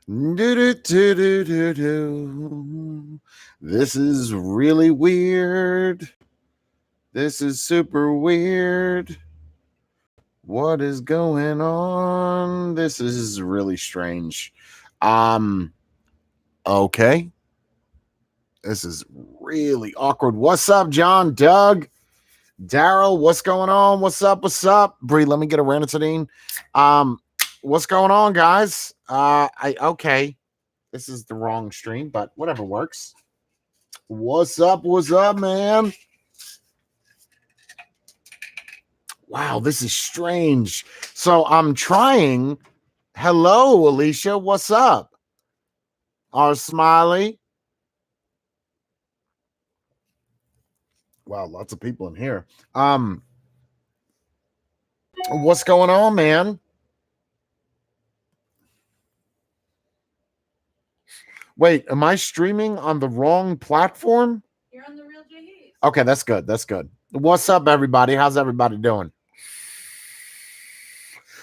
Do-do-do-do-do-do. This is really weird. This is super weird. What is going on? This is really strange. Okay. This is really awkward. What's up, John? Doug? Daryl, what's going on? What's up? What's up? Bree, let me get a ranitidine. What's going on, guys? Okay. This is the wrong stream, but whatever works. What's up? What's up, man? Wow, this is strange. So I'm trying. Hello, Alicia. What's up? Our Smiley. Wow, lots of people in here. What's going on, man? Wait, am I streaming on the wrong platform? You're on the Real J. Okay, that's good. That's good. What's up, everybody? How's everybody doing?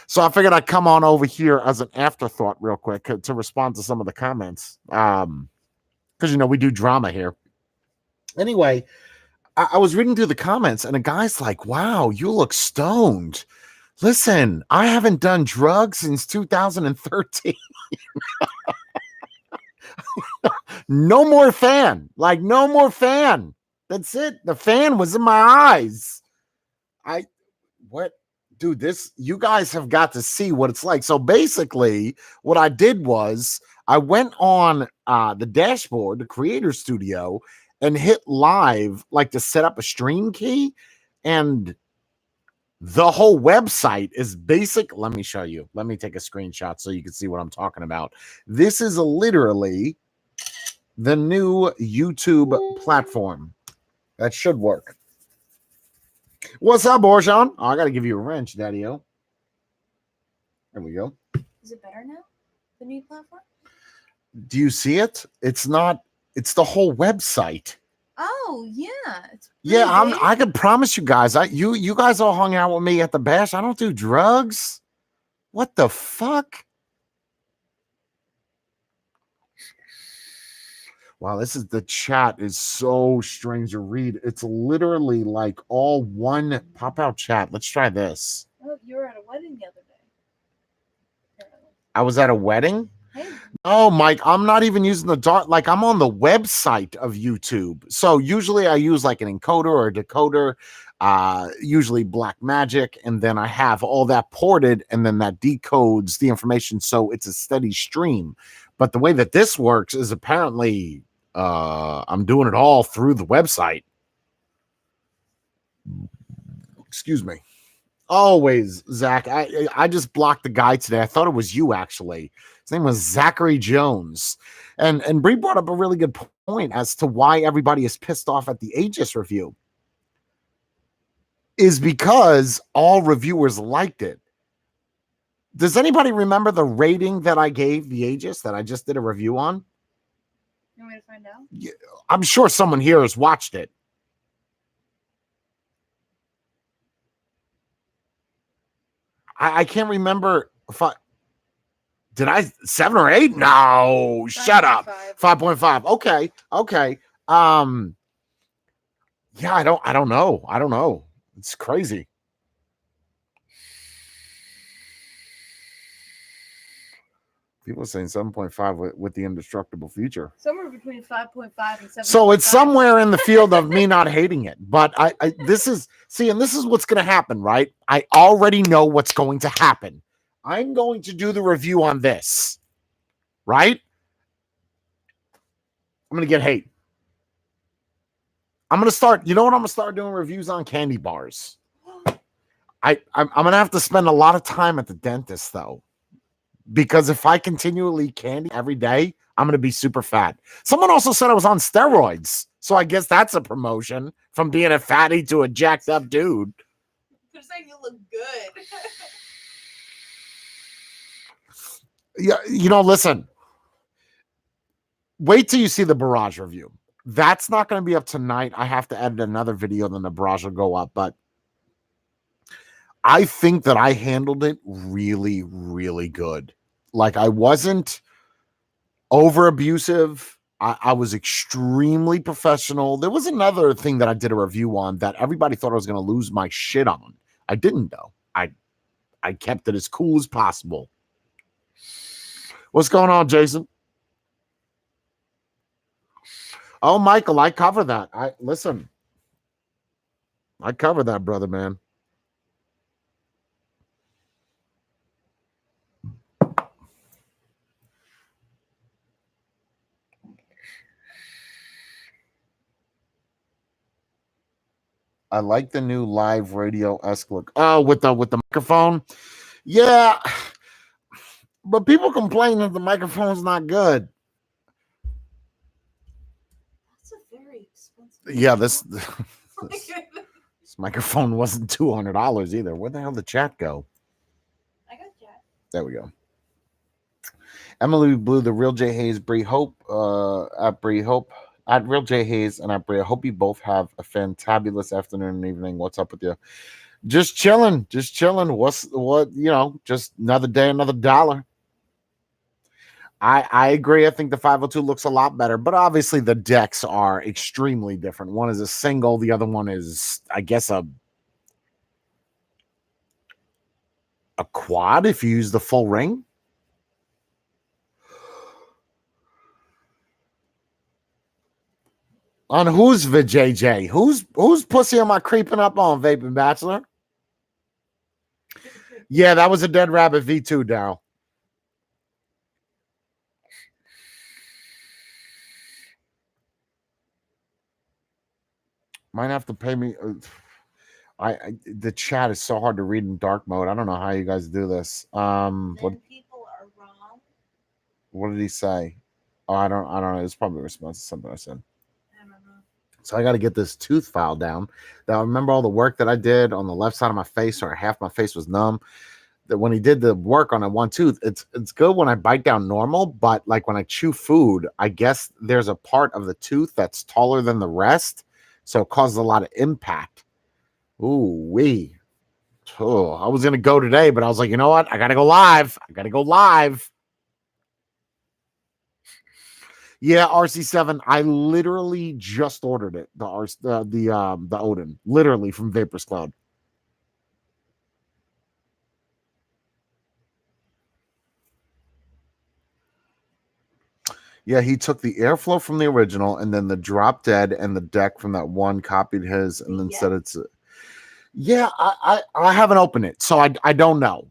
So I figured I'd come on over here as an afterthought real quick to respond to some of the comments. Because, we do drama here. Anyway, I was reading through the comments and a guy's like, wow, you look stoned. Listen, I haven't done drugs since 2013. No more fan. Like, no more fan. That's it. The fan was in my eyes. Dude, you guys have got to see what it's like. So basically, what I did was I went on the dashboard, the Creator Studio, and hit live, like to set up a stream key. And the whole website is basic. Let me show you. Let me take a screenshot so you can see what I'm talking about. This is literally the new YouTube platform. That should work. What's up, Borshan? Oh, I got to give you a wrench, Daddy-O. There we go. Is it better now? The new platform? Do you see it? It's the whole website. Oh, yeah. It's really I can promise you guys. You guys all hung out with me at the bash. I don't do drugs. What the fuck? Wow, the chat is so strange to read. It's literally like all one pop-out chat. Let's try this. Oh, you were at a wedding the other day. Apparently. I was at a wedding? Hey. Oh, Mike, I'm not even using the dark. Like, I'm on the website of YouTube. So usually I use like an encoder or a decoder, usually Black Magic, and then I have all that ported, and then that decodes the information so it's a steady stream. But the way that this works is apparently I'm doing it all through the website. Excuse me. Always, Zach. I just blocked the guy today. I thought it was you, actually. His name was Zachary Jones. And Bree brought up a really good point as to why everybody is pissed off at the Aegis review. Is because all reviewers liked it. Does anybody remember the rating that I gave the Aegis that I just did a review on? You want me to find out? Yeah, I'm sure someone here has watched it. I can't remember if did I 7 or 8? No, 5. Shut up. 5.5. Okay. Yeah, I don't know. It's crazy. People are saying 7.5 with the indestructible feature. Somewhere between 5.5 and 7. So it's somewhere in the field of me not hating it. But this is what's going to happen, right? I already know what's going to happen. I'm going to do the review on this, right? I'm going to get hate. I'm going to start, you know what? I'm going to start doing reviews on candy bars. I'm going to have to spend a lot of time at the dentist, though. Because if I continually candy every day, I'm going to be super fat. Someone also said I was on steroids. So I guess that's a promotion from being a fatty to a jacked up dude. They're saying you look good. Yeah, listen. Wait till you see the Barrage review. That's not going to be up tonight. I have to edit another video, then the Barrage will go up. But I think that I handled it really, really good. Like, I wasn't Over abusive. I was extremely professional. There was another thing that I did a review on that everybody thought I was going to lose my shit on. I didn't though. I kept it as cool as possible. What's going on, Jason? Oh, Michael, I cover that. I cover that, brother, man. I like the new live radio esque look. Oh, with the microphone. Yeah, but people complain that the microphone's not good. That's a very expensive. Yeah, this microphone wasn't $200 either. Where the hell did the chat go? I got that. There we go. Emily Blue, the real J Hayes, Bree Hope, at Bree Hope, at real J Hayes, and at Bree. I hope you both have a fantabulous afternoon and evening. What's up with you? Just chilling. Just another day, another dollar. I agree. I think the 502 looks a lot better, but obviously the decks are extremely different. One is a single, the other one is, I guess, a quad if you use the full ring. On who's VJJ? Who's pussy am I creeping up on, Vaping Bachelor? Yeah, that was a Dead Rabbit V2, Daryl. Might have to pay me. The chat is so hard to read in dark mode. I don't know how you guys do this. Then people are wrong. What did he say? Oh, I don't know. It's probably a response to something I said. I don't know. So I got to get this tooth file down. Now, remember all the work that I did on the left side of my face, or half my face was numb. That when he did the work on that one tooth, it's good when I bite down normal, but like when I chew food, I guess there's a part of the tooth that's taller than the rest, so it causes a lot of impact. Ooh wee. Oh, I was gonna go today, but I was like, you know what? I gotta go live. Yeah, RC7. I literally just ordered it. The Odin, literally from Vapors Cloud. Yeah, he took the airflow from the original and then the drop dead and the deck from that one, copied his, and then said it's. Yeah, I haven't opened it, so I don't know.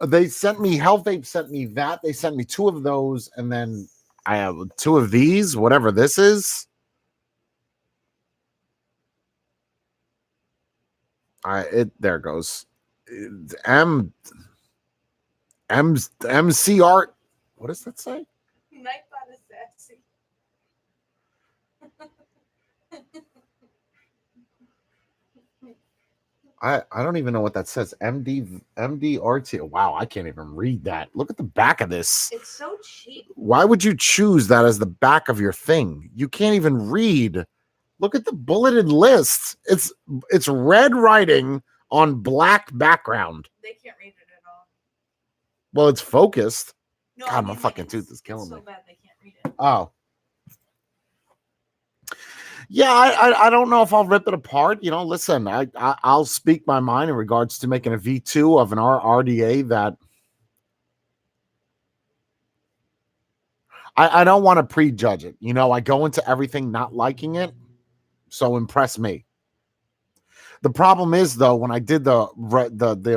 They sent me Health Vape sent me that. They sent me 2 of those, and then I have 2 of these, whatever this is. There it goes. MC Art. What does that say? Nightbot is sassy. I don't even know what that says. MDRT. Wow, I can't even read that. Look at the back of this. It's so cheap. Why would you choose that as the back of your thing? You can't even read. Look at the bulleted list. It's red writing on black background. They can't read it at all. Well, it's focused. No, God, my fucking tooth is killing me. So bad they can't read it. Oh. Yeah, I don't know if I'll rip it apart. Listen, I'll speak my mind in regards to making a V2 of an RDA that I don't want to prejudge it. I go into everything not liking it, so impress me. The problem is, though, when I did the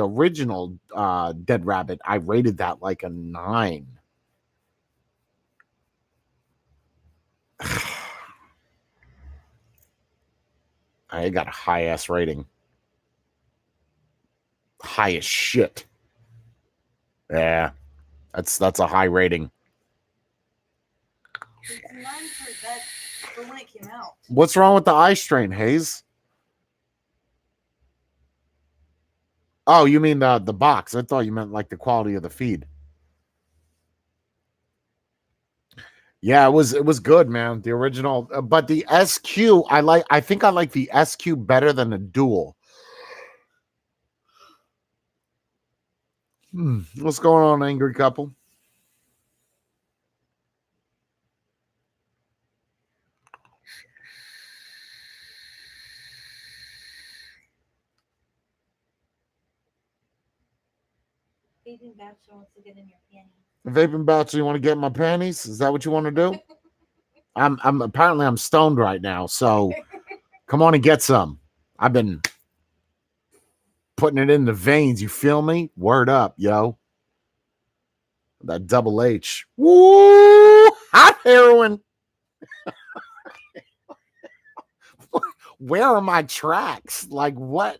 original Dead Rabbit, I rated that like a 9. I got a high ass rating. High as shit. Yeah, that's a high rating. It's 9 for when it came out. What's wrong with the eye strain, Hayes? Oh, you mean the box? I thought you meant like the quality of the feed. Yeah, it was good, man. The original, but the SQ, I think I like the SQ better than the dual. What's going on, angry couple? Vaping bachelor wants to get in your panties. Vaping bachelor, you want to get in my panties? Is that what you want to do? I'm apparently I'm stoned right now, so come on and get some. I've been putting it in the veins. You feel me? Word up, yo. That double H. Woo! Hot heroin. Where are my tracks? Like what?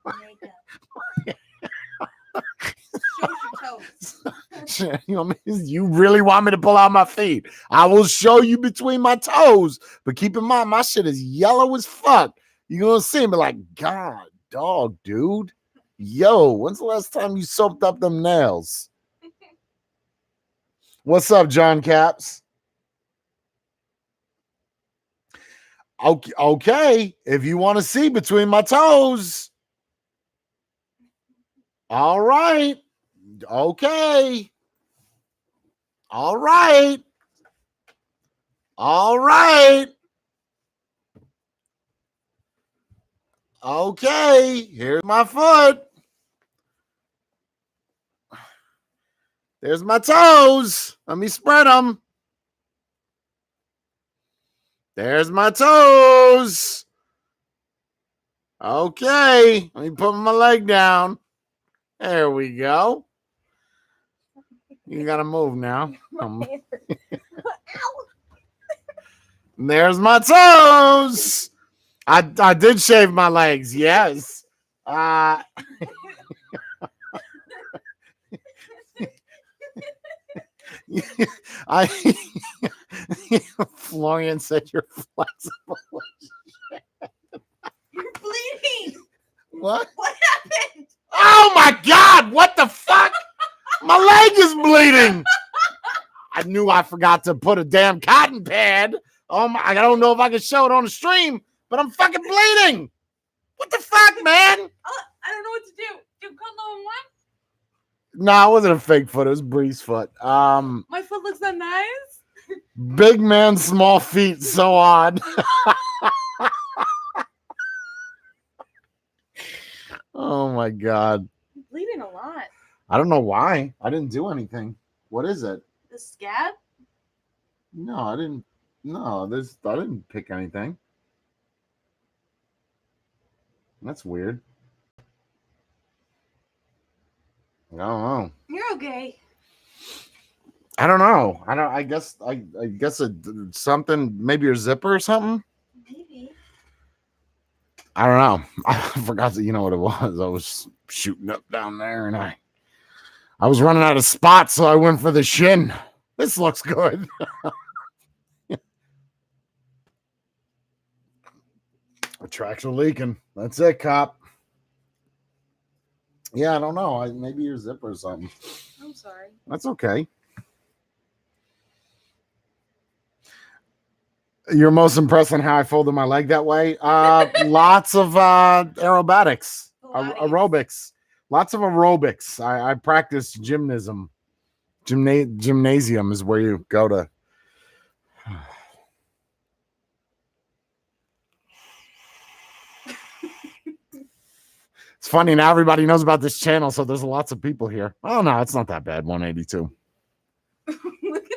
Makeup. Show us your toes. You really want me to pull out my feet? I will show you between my toes. But keep in mind, my shit is yellow as fuck. You're gonna see me like, God, dog, dude. Yo, when's the last time you soaped up them nails? What's up, John Caps? Okay, if you want to see between my toes. All right. Okay. All right. All right. Okay. Here's my foot. There's my toes. Let me spread them. There's my toes. Okay. Let me put my leg down. There we go. You got to move now. There's my toes. I did shave my legs. Yes. I Florian said you're flexible. You're bleeding. What? What happened? Oh my God! What the fuck? My leg is bleeding. I knew I forgot to put a damn cotton pad. Oh my! I don't know if I can show it on the stream, but I'm fucking bleeding. What the fuck, man? I don't know what to do. Do you call 911? No, it wasn't a fake foot. It was Bree's foot. My foot looks so nice. Big man, small feet. So odd. Oh my God. I'm bleeding a lot. I don't know why. I didn't do anything. What is it? The scab? No, I didn't. No, I didn't pick anything. That's weird. I don't know. You're okay. I don't know. I guess. I guess something. Maybe your zipper or something. Maybe. I don't know. I forgot that. You know what it was. I was shooting up down there, and I was running out of spots, so I went for the shin. This looks good. The tracks are leaking. That's it, cop. Yeah, I don't know. Maybe your zipper or something. I'm sorry. That's okay. You're most impressed on how I folded my leg that way? Lots of aerobatics, aerobics. Lots of aerobics. I practice gymnasium. Gymnasium is where you go to. It's funny now. Everybody knows about this channel, so there's lots of people here. Oh no, it's not that bad. 182. Look at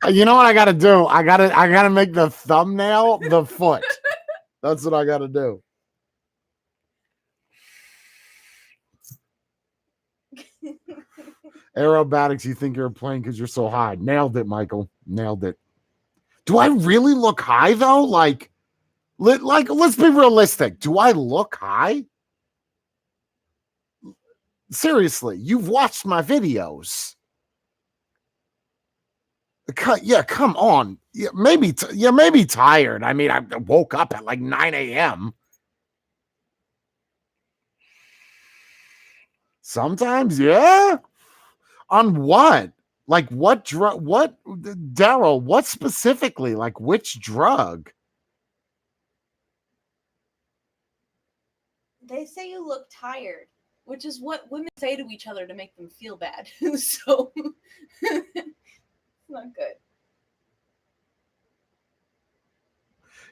this. You know what I got to do? I gotta make the thumbnail the foot. That's what I got to do. Aerobatics, you think you're a plane because you're so high. Nailed it, Michael. Nailed it. Do I really look high though? Like, let's be realistic. Do I look high? Seriously, you've watched my videos. Yeah, come on. Yeah, maybe tired. I mean, I woke up at like 9 a.m. Sometimes, yeah. On what? Like what drug? What, Daryl? What specifically? Like which drug? They say you look tired, which is what women say to each other to make them feel bad. So it's not good.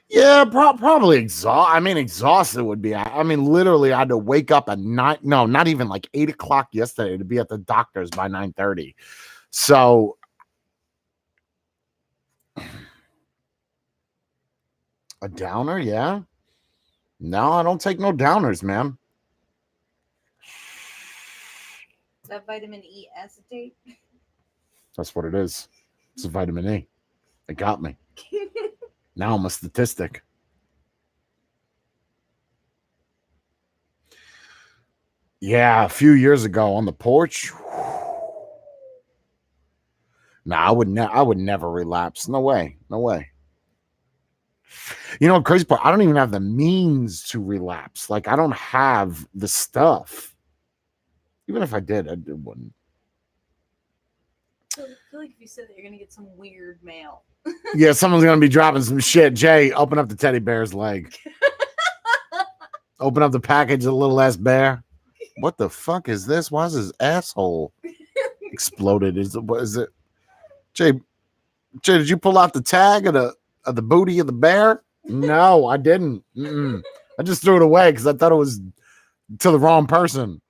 Yeah, probably exhausted would be. I mean, literally, I had to wake up at nine. No, not even like 8 o'clock yesterday to be at the doctor's by 9:30. So a downer, yeah. No, I don't take no downers, man. Is that vitamin E acetate? That's what it is. It's a vitamin E. It got me. Now I'm a statistic. Yeah, a few years ago on the porch. Nah, I would never relapse. No way. No way. You know, crazy part, I don't even have the means to relapse. Like, I don't have the stuff. Even if I did, I wouldn't. I feel like if you said that, you're gonna get some weird mail. Yeah, someone's gonna be dropping some shit. Jay, open up the teddy bear's leg. Open up the package of the little ass bear. What the fuck is this? Why is his asshole exploded? What is it? Jay, did you pull out the tag of the booty of the bear? No, I didn't. Mm-mm. I just threw it away because I thought it was to the wrong person.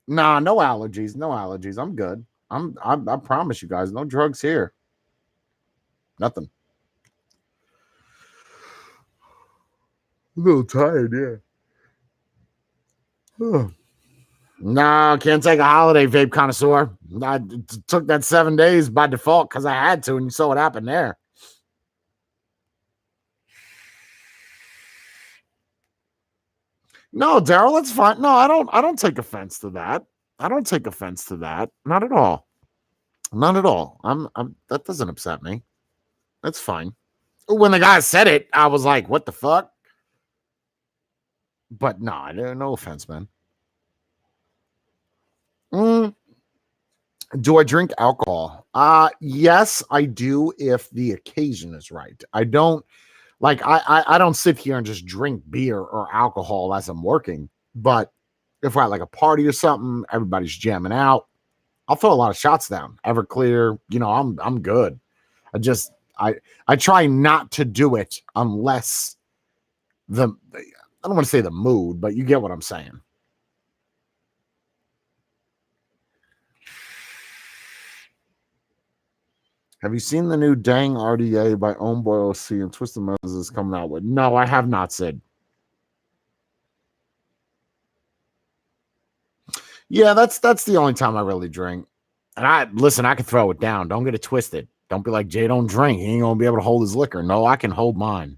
Nah, no allergies. No allergies. I'm good. I promise you guys, no drugs here. Nothing. A little tired, yeah. No, can't take a holiday, vape connoisseur. I took that 7 days by default because I had to, and you saw what happened there. No, Daryl, that's fine. No, I don't. I don't take offense to that. I don't take offense to that. Not at all. Not at all. I'm. That doesn't upset me. That's fine. When the guy said it, I was like, "What the fuck?" But no, no offense, man. Mm, do I drink alcohol? Yes, I do if the occasion is right. I don't like I don't sit here and just drink beer or alcohol as I'm working. But if we're at like a party or something, everybody's jamming out, I'll throw a lot of shots down. Everclear, I'm good. I just I try not to do it unless I don't want to say the mood, but you get what I'm saying. Have you seen the new Dang RDA by Homeboy OC and Twisted Moses coming out with? No, I have not, Sid. Yeah, that's the only time I really drink. And I can throw it down. Don't get it twisted. Don't be like Jay don't drink. He ain't gonna be able to hold his liquor. No, I can hold mine.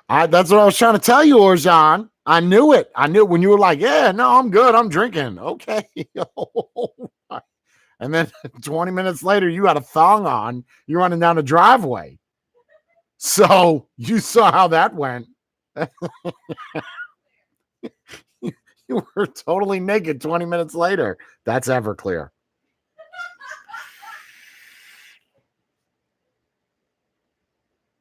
That's what I was trying to tell you, Orjan. I knew it. I knew when you were like, yeah, no, I'm good. I'm drinking. Okay. And then 20 minutes later, you had a thong on. You're running down the driveway. So you saw how that went. You were totally naked 20 minutes later. That's Everclear.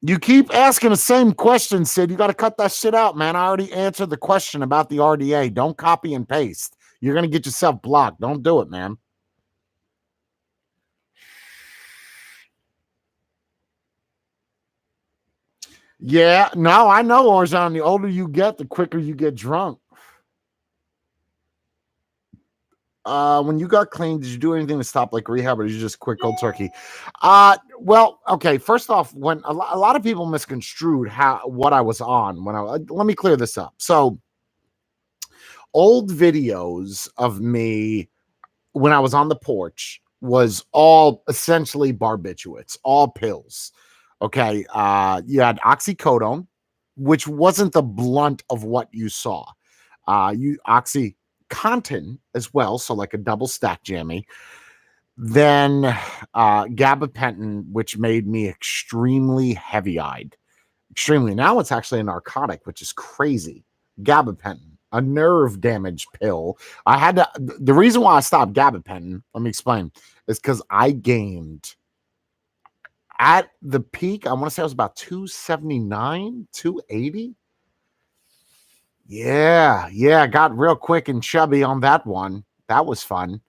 You keep asking the same question, Sid. You got to cut that shit out, man. I already answered the question about the RDA. Don't copy and paste. You're going to get yourself blocked. Don't do it, man. Yeah, no, I know, Orzon. The older you get, the quicker you get drunk. When you got clean, did you do anything to stop like rehab, or did you just quit cold turkey? Well, okay. First off, when a lot of people misconstrued what I was on when let me clear this up. So, old videos of me when I was on the porch was all essentially barbiturates, all pills. Okay, you had oxycodone, which wasn't the blunt of what you saw. You oxycontin as well, so like a double stack jammy. Then gabapentin, which made me extremely heavy-eyed. Extremely. Now it's actually a narcotic, which is crazy. Gabapentin, a nerve damage pill. I had to. The reason why I stopped gabapentin, let me explain, is because I gained at the peak. I want to say I was about 279, 280. Yeah, got real quick and chubby on that one. That was fun.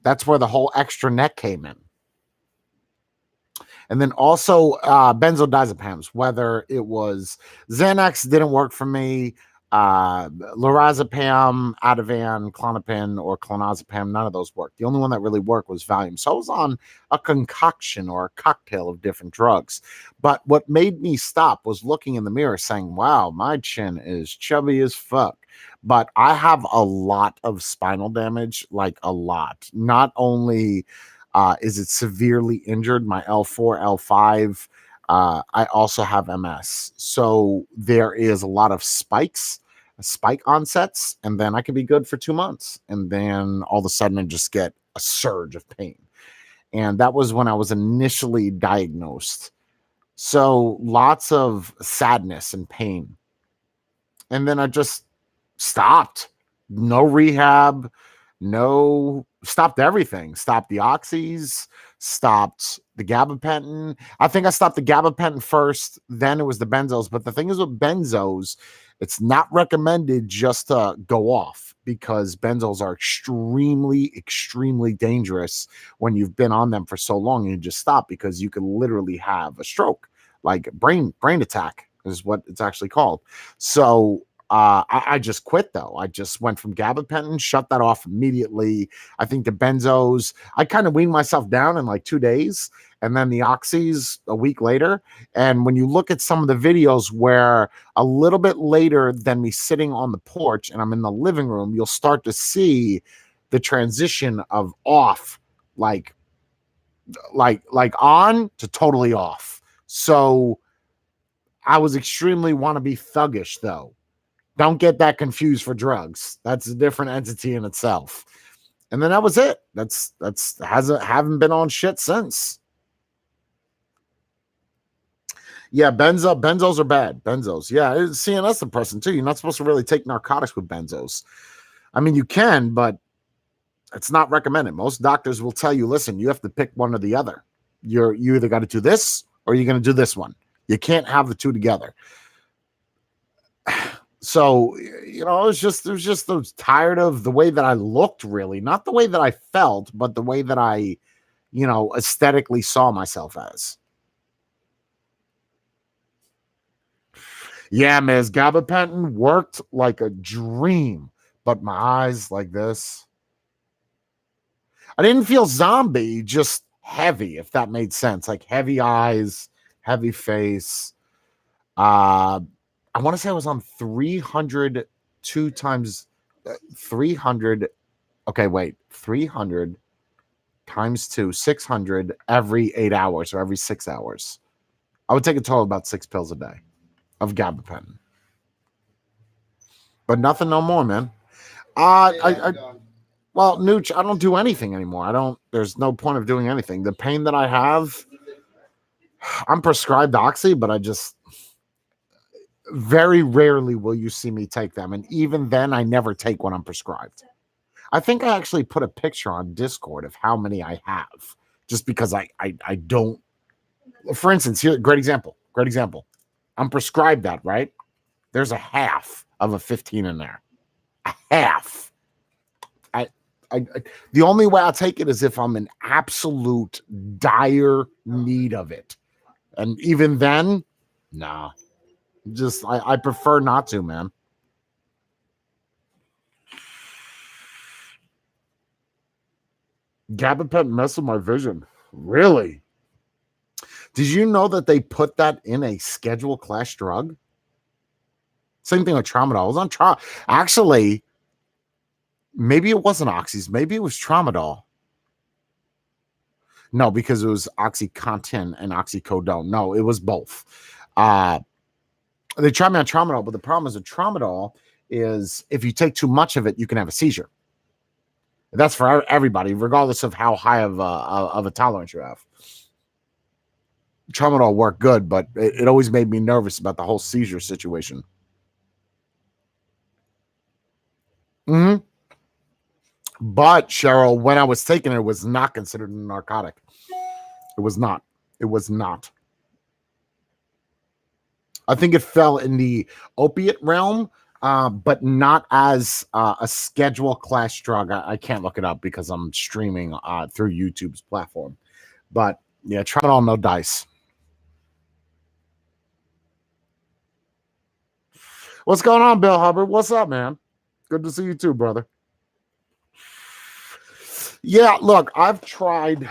That's where the whole extra neck came in. And then also benzodiazepams, whether it was Xanax didn't work for me, lorazepam, Ativan, Klonopin, or clonazepam, none of those worked. The only one that really worked was Valium. So I was on a concoction or a cocktail of different drugs. But what made me stop was looking in the mirror saying, wow, my chin is chubby as fuck. But I have a lot of spinal damage, like a lot. Not only is it severely injured, my L4, L5. I also have MS. So there is a lot of spike onsets, and then I can be good for 2 months. And then all of a sudden I just get a surge of pain. And that was when I was initially diagnosed. So lots of sadness and pain. And then I just stopped. No rehab, no, stopped everything. Stopped the oxys, stopped the gabapentin. I think I stopped the gabapentin first, then it was the benzos. But the thing is with benzos, it's not recommended just to go off, because benzos are extremely, extremely dangerous when you've been on them for so long and you just stop, because you could literally have a stroke, like brain attack is what it's actually called. So I just quit though. I just went from gabapentin, shut that off immediately. I think the benzos, I kind of weaned myself down in like 2 days, and then the oxys a week later. And when you look at some of the videos where a little bit later than me sitting on the porch and I'm in the living room, you'll start to see the transition of off, like on to totally off. So I was extremely wannabe thuggish though. Don't get that confused for drugs. That's a different entity in itself. And then that was it. That's haven't been on shit since. Yeah, benzos are bad. Benzos. Yeah, it's CNS depressant too. You're not supposed to really take narcotics with benzos. I mean, you can, but it's not recommended. Most doctors will tell you, listen, you have to pick one or the other. You either got to do this or you're going to do this one. You can't have the two together. So, I was just tired of the way that I looked, really, not the way that I felt, but the way that I, aesthetically saw myself as. Yeah, Ms. Gabapentin worked like a dream, but my eyes like this. I didn't feel zombie, just heavy, if that made sense. Like heavy eyes, heavy face. I want to say I was on 300 two times 300. Okay, wait, 300 times 2, 600 every 8 hours or every 6 hours. I would take a total of about 6 pills a day of gabapentin. But nothing no more, man. Well, Nooch, I don't do anything anymore. There's no point of doing anything. The pain that I have, I'm prescribed Oxy, but I just very rarely will you see me take them. And even then, I never take when I'm prescribed. I think I actually put a picture on Discord of how many I have, just because I don't. For instance, here, great example. I'm prescribed that, right? There's a half of a 15 in there. A half. The only way I'll take it is if I'm in absolute dire need of it. And even then, nah. Just I prefer not to, man. Gabapentin messed with my vision. Really? Did you know that they put that in a schedule class drug? Same thing with tramadol. I was on actually, maybe it wasn't oxys. Maybe it was tramadol. No, because it was OxyContin and oxycodone. No, it was both. They tried me on tramadol, but the problem is with tramadol is if you take too much of it, you can have a seizure. That's for everybody, regardless of how high of a tolerance you have. Tramadol worked good, but it always made me nervous about the whole seizure situation. Mm-hmm. But Cheryl, when I was taking it was not considered a narcotic. It was not. It was not. I think it fell in the opiate realm. but not as a schedule class drug. I can't look it up because I'm streaming through YouTube's platform. But yeah, tramadol, no dice. What's going on, Bill Hubbard? What's up, man? Good to see you too, brother. Yeah, look, I've tried.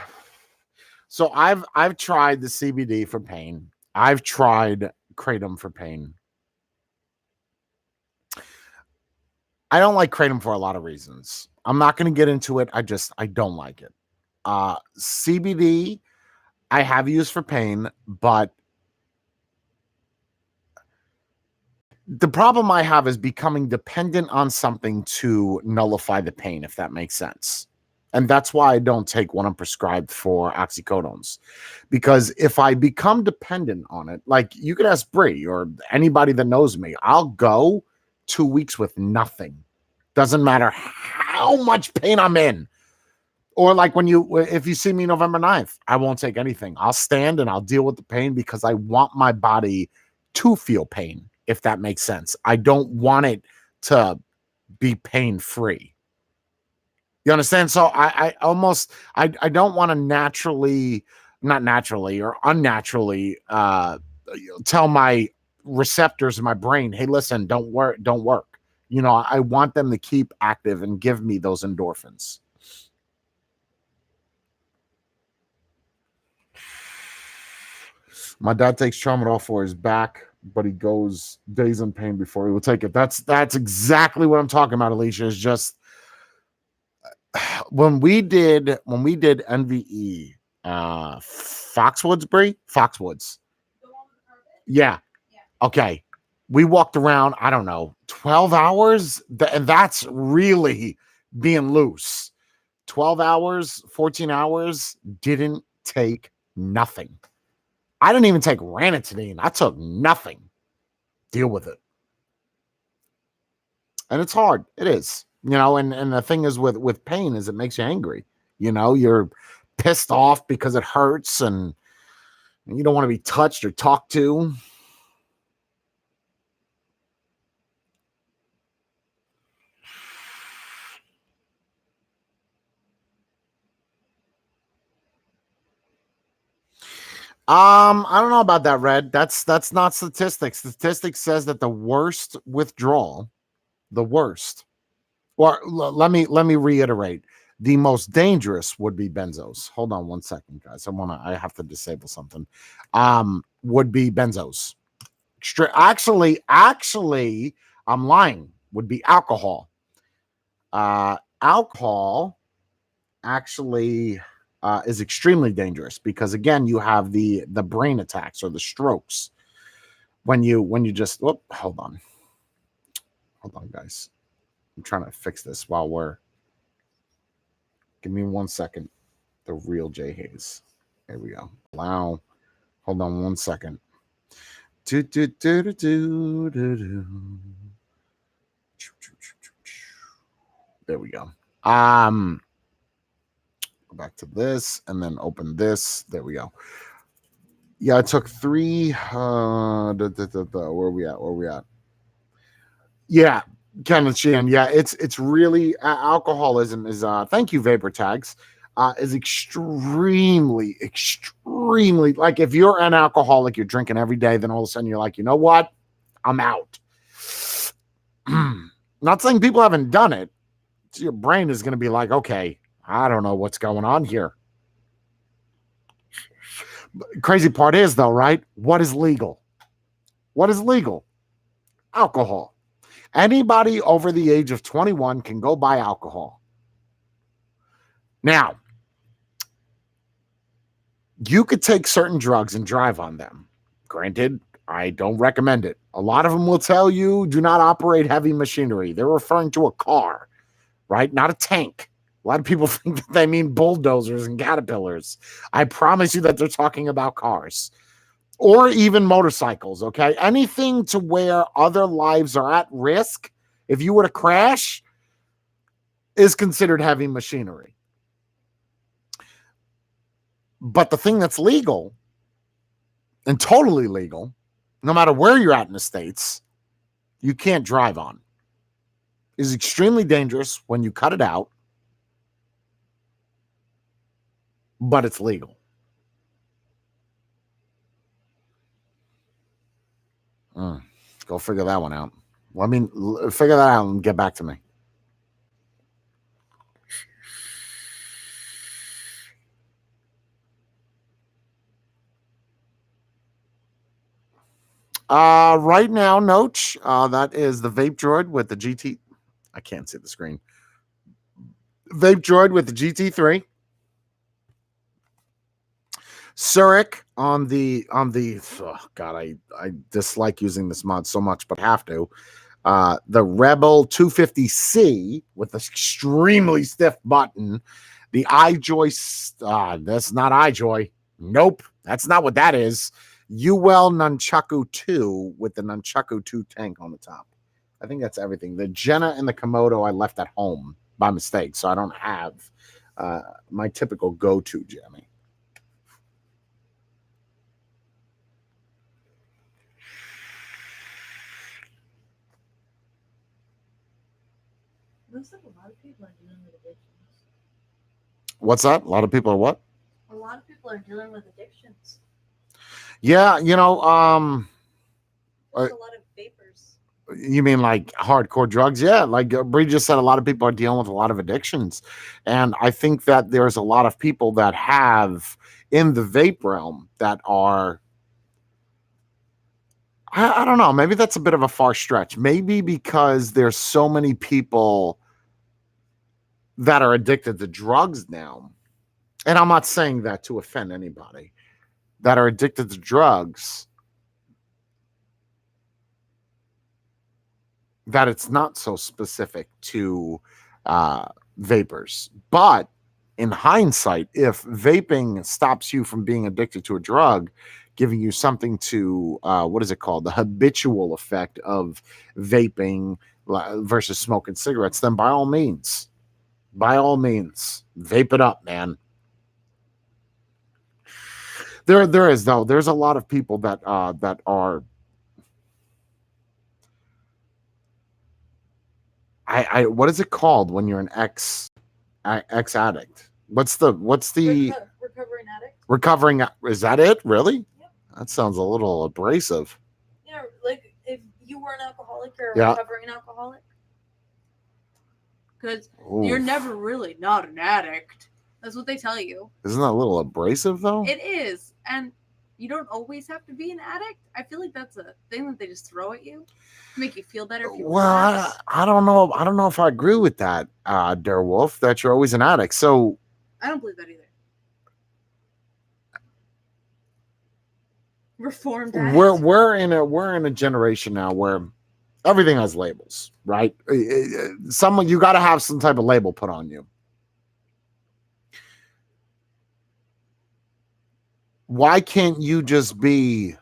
So I've tried the CBD for pain. I've tried kratom for pain. I don't like kratom for a lot of reasons. I'm not going to get into it. I don't like it. CBD I have used for pain, but the problem I have is becoming dependent on something to nullify the pain, if that makes sense. And that's why I don't take what I'm prescribed for oxycodones. Because if I become dependent on it, like you could ask Bree or anybody that knows me, I'll go 2 weeks with nothing. Doesn't matter how much pain I'm in. Or like if you see me November 9th, I won't take anything. I'll stand and I'll deal with the pain because I want my body to feel pain, if that makes sense. I don't want it to be pain-free. You understand? So I don't want to not naturally or unnaturally tell my receptors in my brain, hey, listen, don't work. You know, I want them to keep active and give me those endorphins. My dad takes tramadol for his back, but he goes days in pain before he will take it. That's exactly what I'm talking about, Alicia. Is just when we did NVE, Foxwoods, Bree? Foxwoods. Yeah. Okay. We walked around, I don't know, 12 hours. And that's really being loose. 12 hours, 14 hours, didn't take nothing. I didn't even take ranitidine. I took nothing. Deal with it. And it's hard. It is. You know, and the thing is with pain is it makes you angry. You know, you're pissed off because it hurts and you don't want to be touched or talked to. I don't know about that, Red. That's not statistics. Statistics says that the worst withdrawal, the worst, or let me reiterate, the most dangerous would be benzos. Hold on one second, guys. I have to disable something. Would be benzos. Actually, I'm lying. Would be alcohol. Alcohol actually is extremely dangerous because again, you have the brain attacks or the strokes when you just hold on, guys. I'm trying to fix this while we're. Give me 1 second. The real Jay Hayes. There we go. Allow. Hold on 1 second. There we go. Go back to this and then open this. There we go. Yeah, I took 3. Where are we at? Yeah, Kenneth Shan. Yeah, it's really alcoholism is. Thank you, Vapor Tags. Is extremely like if you're an alcoholic, you're drinking every day, then all of a sudden you're like, you know what, I'm out. Not saying people haven't done it. Your brain is going to be like, okay, I don't know what's going on here. Crazy part is though, right? What is legal? What is legal? Alcohol. Anybody over the age of 21 can go buy alcohol. Now, you could take certain drugs and drive on them. Granted, I don't recommend it. A lot of them will tell you do not operate heavy machinery. They're referring to a car, right? Not a tank. A lot of people think that they mean bulldozers and caterpillars. I promise you that they're talking about cars or even motorcycles, okay? Anything to where other lives are at risk, if you were to crash, is considered heavy machinery. But the thing that's legal and totally legal, no matter where you're at in the States, you can't drive on. Is extremely dangerous when you cut it out, but it's legal. Go figure that one out. Let me figure that out and get back to me. Right now, Noach, that is the Vape Droid with the GT. I can't see the screen. Vape Droid with the GT3. Surik on the oh god, I dislike using this mod so much, but have to. The Rebel 250C with this extremely stiff button. The iJoy, that's not iJoy. Nope, that's not what that is. UL Nunchaku 2 with the Nunchaku 2 tank on the top. I think that's everything. The Jenna and the Komodo I left at home by mistake, so I don't have my typical go-to jammy. Looks like a lot of people are dealing with addictions. What's that? A lot of people are what? A lot of people are dealing with addictions. Yeah, There's a lot of vapors. You mean like hardcore drugs? Yeah, like Bree just said, a lot of people are dealing with a lot of addictions. And I think that there's a lot of people that have in the vape realm that are, I don't know, maybe that's a bit of a far stretch. Maybe because there's so many people that are addicted to drugs now. And I'm not saying that to offend anybody that are addicted to drugs, that it's not so specific to vapors. But in hindsight, if vaping stops you from being addicted to a drug, giving you something to, what is it called? The habitual effect of vaping versus smoking cigarettes, then by all means, vape it up, man. There is, though. There's a lot of people that are. What is it called when you're an ex addict? What's the Recovering addict? recovering? Is that it? Really? Yep. That sounds a little abrasive. Yeah, like if you were an alcoholic, you're a Yeah. recovering alcoholic. Because you're never really not an addict. That's what they tell you. Isn't that a little abrasive, though? It is. And you don't always have to be an addict. I feel like that's a thing that they just throw at you to make you feel better. If you Well, I don't know. I don't know if I agree with that, Derwolf, that you're always an addict. So I don't believe that either. Reformed addict. we're in a generation now where everything has labels, right? Someone, you got to have some type of label put on you. Why can't you just be,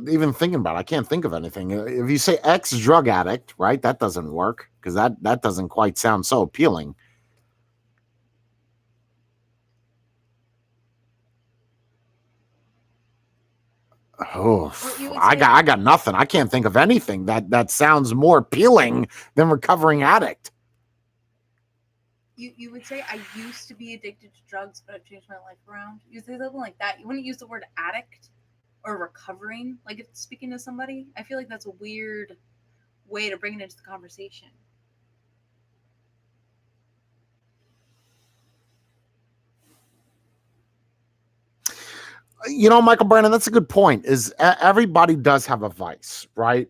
even thinking about it, I can't think of anything. If you say ex drug addict, right, that doesn't work because that doesn't quite sound so appealing. Oh, I got nothing. I can't think of anything that sounds more appealing than recovering addict. You would say, I used to be addicted to drugs, but I've changed my life around. You say something like that. You wouldn't use the word addict or recovering, like if speaking to somebody. I feel like that's a weird way to bring it into the conversation. Michael Brandon, that's a good point. Is everybody does have a vice, right?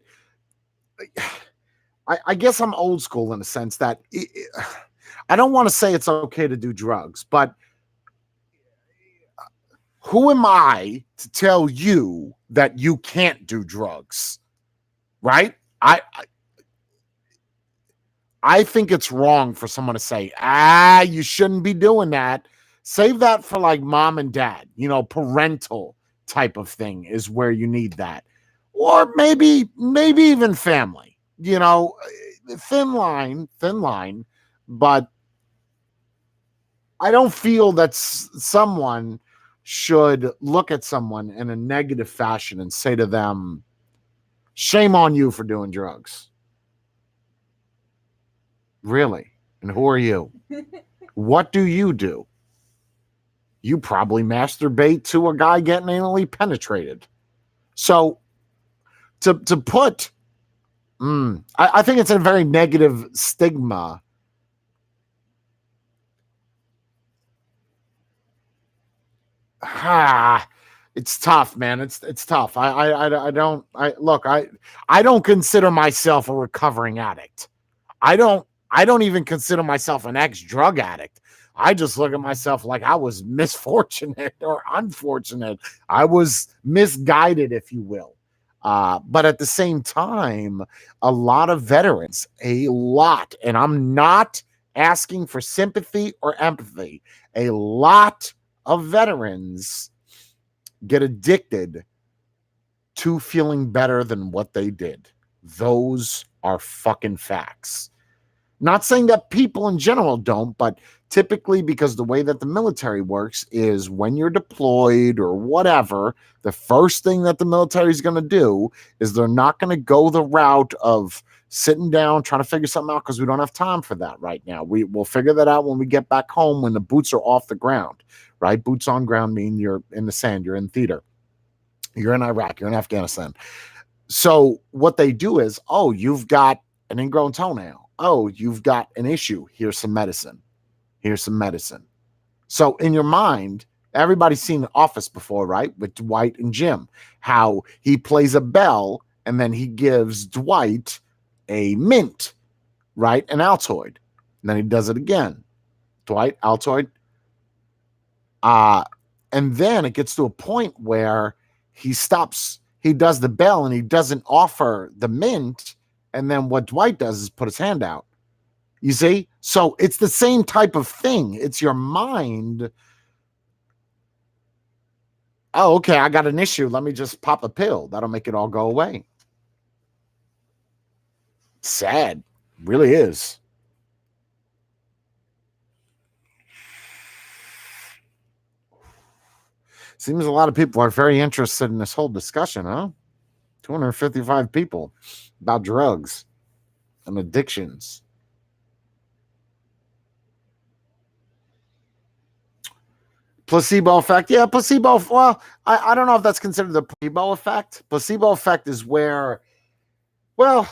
I guess I'm old school in the sense that I don't want to say it's okay to do drugs, but who am I to tell you that you can't do drugs, right? I think it's wrong for someone to say, you shouldn't be doing that. Save that for like mom and dad, parental type of thing is where you need that. Or maybe even family, thin line, but I don't feel that's someone should look at someone in a negative fashion and say to them, shame on you for doing drugs. Really? And who are you? What do you do? You probably masturbate to a guy getting anally penetrated. So to put, I think it's a very negative stigma. It's tough, man. It's tough. I don't consider myself a recovering addict. I don't even consider myself an ex-drug addict. I just look at myself like I was misfortunate or unfortunate. I was misguided, if you will. But at the same time, a lot of veterans, and I'm not asking for sympathy or empathy, a lot of veterans get addicted to feeling better than what they did. Those are fucking facts. Not saying that people in general don't, but typically because the way that the military works is when you're deployed or whatever, the first thing that the military is going to do is they're not going to go the route of sitting down trying to figure something out, because we don't have time for that right now. We'll figure that out when we get back home, when the boots are off the ground, right? Boots on ground mean you're in the sand, you're in theater, you're in Iraq, you're in Afghanistan. So what they do is, oh, you've got an ingrown toenail. Oh, you've got an issue. Here's some medicine. Here's some medicine. So in your mind, everybody's seen The Office before, right? With Dwight and Jim, how he plays a bell and then he gives Dwight a mint, right? An Altoid. And then he does it again. Dwight, Altoid. And then it gets to a point where he stops, he does the bell and he doesn't offer the mint. And then what Dwight does is put his hand out. You see? So it's the same type of thing. It's your mind. Oh, okay, I got an issue. Let me just pop a pill. That'll make it all go away. Sad. Really is. Seems a lot of people are very interested in this whole discussion, huh? 255 people about drugs and addictions. Placebo effect. Yeah, placebo. Well, I don't know if that's considered the placebo effect. Placebo effect is where, well,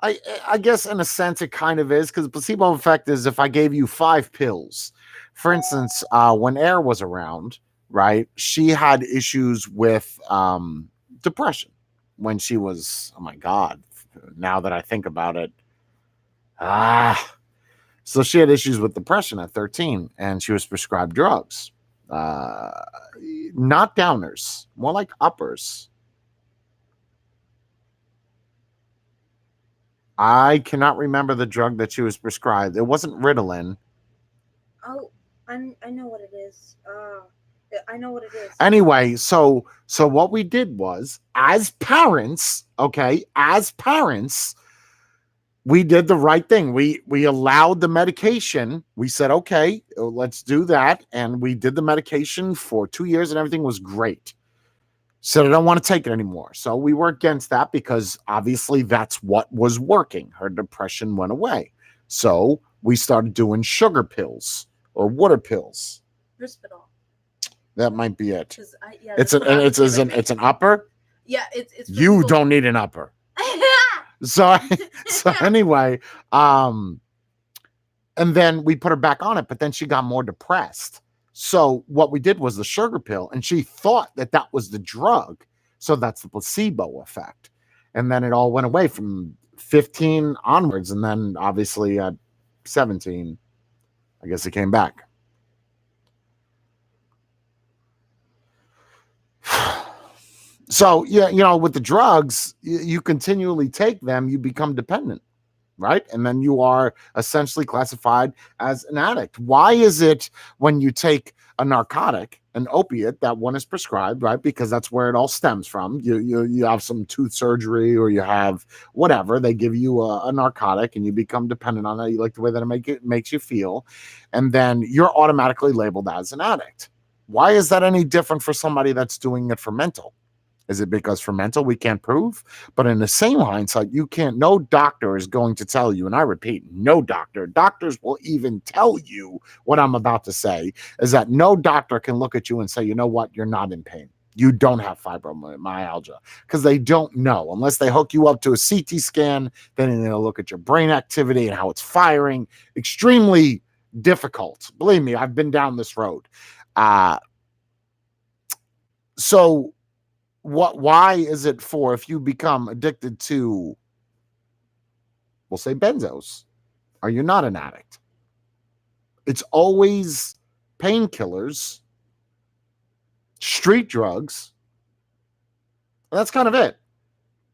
I guess in a sense it kind of is, because the placebo effect is if I gave you 5 pills. For instance, when Air was around, right, she had issues with depression when she was, oh my God, now that I think about it. So she had issues with depression at 13 and she was prescribed drugs. Not downers, more like uppers. I cannot remember the drug that she was prescribed. It wasn't Ritalin. Oh, I know what it is. I know what it is. Anyway, so what we did was, as parents, we did the right thing. We allowed the medication. We said, okay, let's do that. And we did the medication for 2 years and everything was great. Said, I don't want to take it anymore. So we were against that because obviously that's what was working. Her depression went away. So we started doing sugar pills or water pills. Risperdal. That might be it. Yeah, it's an upper. Yeah, it's you don't need an upper. So anyway, and then we put her back on it, but then she got more depressed. So what we did was the sugar pill, and she thought that was the drug. So that's the placebo effect. And then it all went away from 15 onwards. And then obviously at 17, I guess it came back. So, yeah, with the drugs, you continually take them, you become dependent, right? And then you are essentially classified as an addict. Why is it when you take a narcotic, an opiate, that one is prescribed, right? Because that's where it all stems from. You have some tooth surgery or you have whatever. They give you a narcotic and you become dependent on it. You like the way that it makes you feel. And then you're automatically labeled as an addict. Why is that any different for somebody that's doing it for mental? Is it because for mental we can't prove? But in the same hindsight, you can't, no doctor is going to tell you, and I repeat, no doctors will even tell you what I'm about to say, is that no doctor can look at you and say, you know what, you're not in pain. You don't have fibromyalgia, because they don't know unless they hook you up to a CT scan. Then they'll look at your brain activity and how it's firing. Extremely difficult. Believe me, I've been down this road. So why is it for, if you become addicted to, we'll say, benzos, are you not an addict? It's always painkillers, street drugs, and that's kind of it,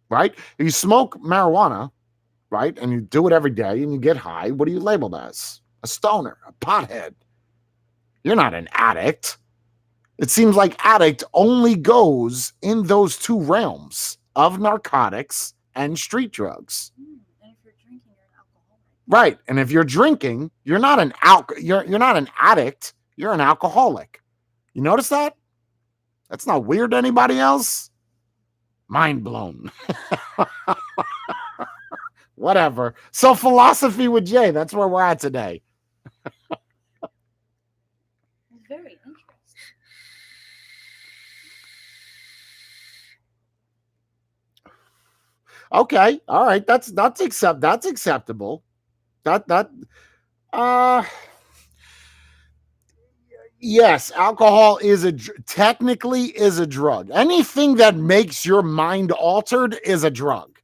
right? If you smoke marijuana, right, and you do it every day and you get high, what are you labeled as? A stoner, a pothead. You're not an addict. It seems like addict only goes in those two realms of narcotics and street drugs. And if you're drinking, you're an alcoholic. Right. And if you're drinking, you're not an you're not an addict, you're an alcoholic. You notice that? That's not weird to anybody else? Mind blown. Whatever. So philosophy with Jay, that's where we're at today. Very interesting. Okay. All right. That's acceptable. Yes, alcohol technically is a drug. Anything that makes your mind altered is a drug.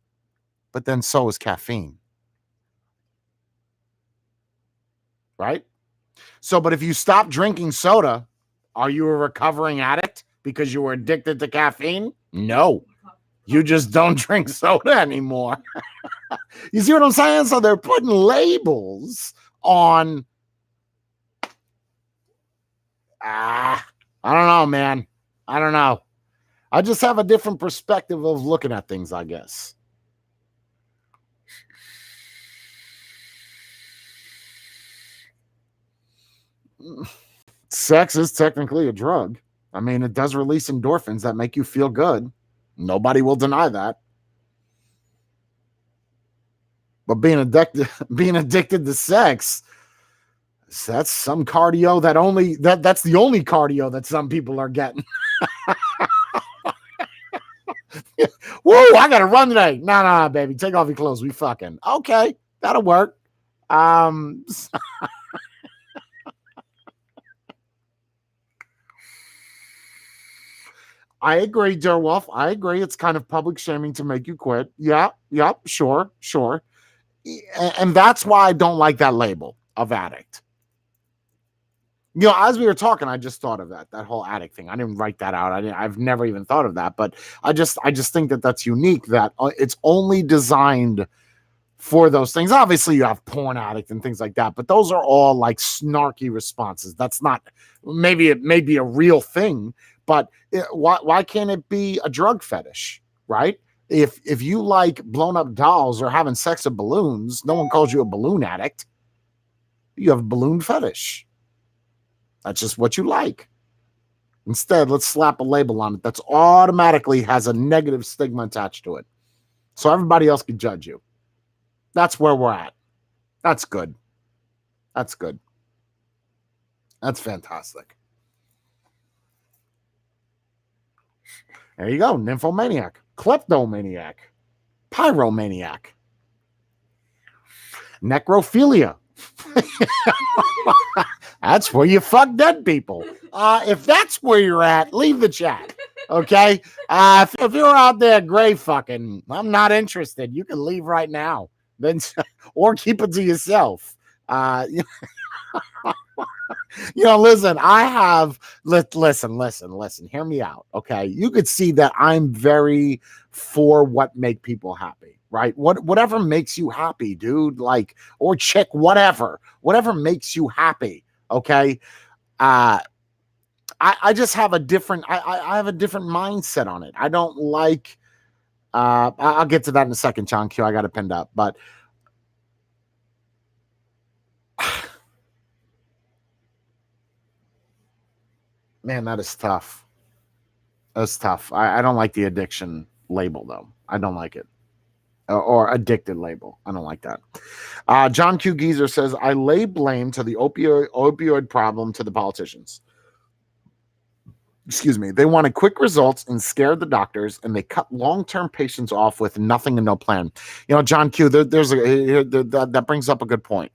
But then so is caffeine. Right? So, but if you stop drinking soda, are you a recovering addict because you were addicted to caffeine? No. You just don't drink soda anymore. You see what I'm saying? So they're putting labels on. I don't know, man. I don't know. I just have a different perspective of looking at things, I guess. Sex is technically a drug. I mean, it does release endorphins that make you feel good. Nobody will deny that. But being addicted to sex, that's some cardio that's the only cardio that some people are getting. Woo, I gotta run today. No, baby, take off your clothes. We fucking okay. That'll work. I agree, Derwolf. I agree. It's kind of public shaming to make you quit. Yeah, sure. And that's why I don't like that label of addict. You know, as we were talking, I just thought of that whole addict thing. I didn't write that out. I've never even thought of that, but I just think that that's unique, that it's only designed for those things. Obviously, you have porn addict and things like that, but those are all like snarky responses. That's not, maybe it may be a real thing, but why can't it be a drug fetish, right? If you like blown up dolls or having sex with balloons, no one calls you a balloon addict. You have a balloon fetish. That's just what you like. Instead, let's slap a label on it that's automatically has a negative stigma attached to it, so everybody else can judge you. That's where we're at. That's good. That's fantastic. There you go. Nymphomaniac, kleptomaniac, pyromaniac, necrophilia. That's where you fuck dead people. If that's where you're at, leave the chat. Okay? If you're out there grave fucking, I'm not interested. You can leave right now. Then, or keep it to yourself. Listen, listen, hear me out. Okay. You could see that I'm very for what make people happy, right? Whatever makes you happy, dude, like, or chick, whatever makes you happy. Okay. I just have a different, I have a different mindset on it. I don't like, I'll get to that in a second, John Q. I got it pinned up, but Man, that is tough. That's tough. I don't like the addiction label though. I don't like it. Or addicted label. I don't like that. John Q. Geezer says, I lay blame to the opioid problem to the politicians. Excuse me. They wanted quick results and scared the doctors, and they cut long-term patients off with nothing and no plan. You know, John Q. That brings up a good point.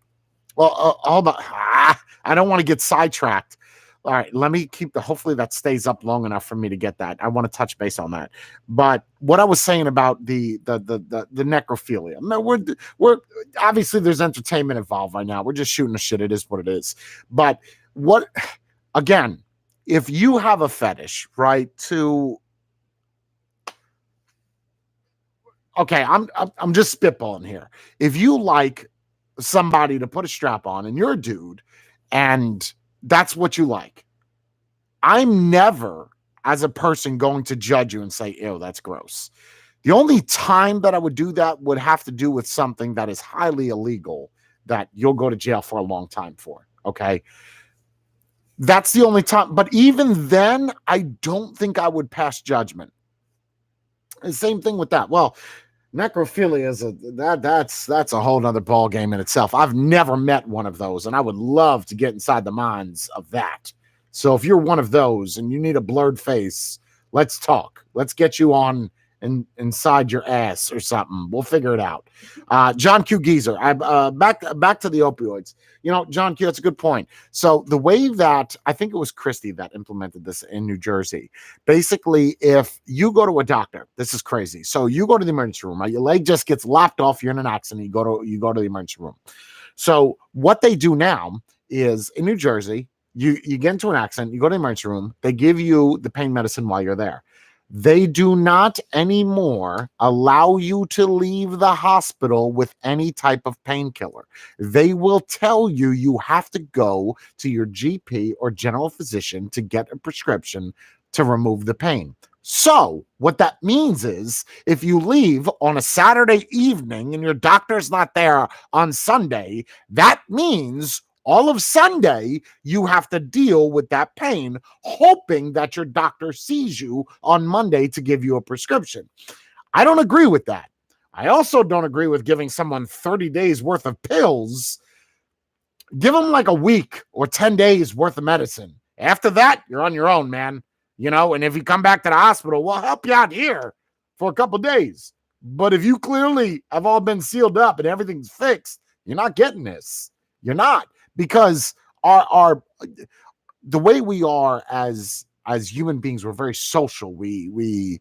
Well, hold on. I don't want to get sidetracked. All right, let me keep the. Hopefully, that stays up long enough for me to get that. I want to touch base on that. But what I was saying about the necrophilia. No, we're obviously there's entertainment involved right now. We're just shooting the shit. It is what it is. But what again? If you have a fetish, right? I'm just spitballing here. If you like somebody to put a strap on and you're a dude and that's what you like, I'm never, as a person, going to judge you and say, ew, that's gross. The only time that I would do that would have to do with something that is highly illegal that you'll go to jail for a long time for. Okay. That's the only time. But even then, I don't think I would pass judgment. The same thing with that. Well, necrophilia is that's a whole nother ball game in itself. I've never met one of those, and I would love to get inside the minds of that. So if you're one of those and you need a blurred face, let's talk. Let's get you on inside your ass or something. We'll figure it out. John Q. Geezer, back to the opioids. You know, John Q, that's a good point. So the way that I think it was Christie that implemented this in New Jersey, basically, if you go to a doctor, this is crazy. So you go to the emergency room, right? Your leg just gets lopped off. You're in an accident. You go to the emergency room. So what they do now is in New Jersey, you get into an accident, you go to the emergency room, they give you the pain medicine while you're there. They do not anymore allow you to leave the hospital with any type of painkiller. They will tell you you have to go to your GP or general physician to get a prescription to remove the pain. So what that means is if you leave on a Saturday evening and your doctor's not there on Sunday, that means all of Sunday, you have to deal with that pain, hoping that your doctor sees you on Monday to give you a prescription. I don't agree with that. I also don't agree with giving someone 30 days worth of pills. Give them like a week or 10 days worth of medicine. After that, you're on your own, man. You know, and if you come back to the hospital, we'll help you out here for a couple days. But if you clearly have all been sealed up and everything's fixed, you're not getting this. You're not. Because our the way we are as human beings, we're very social. We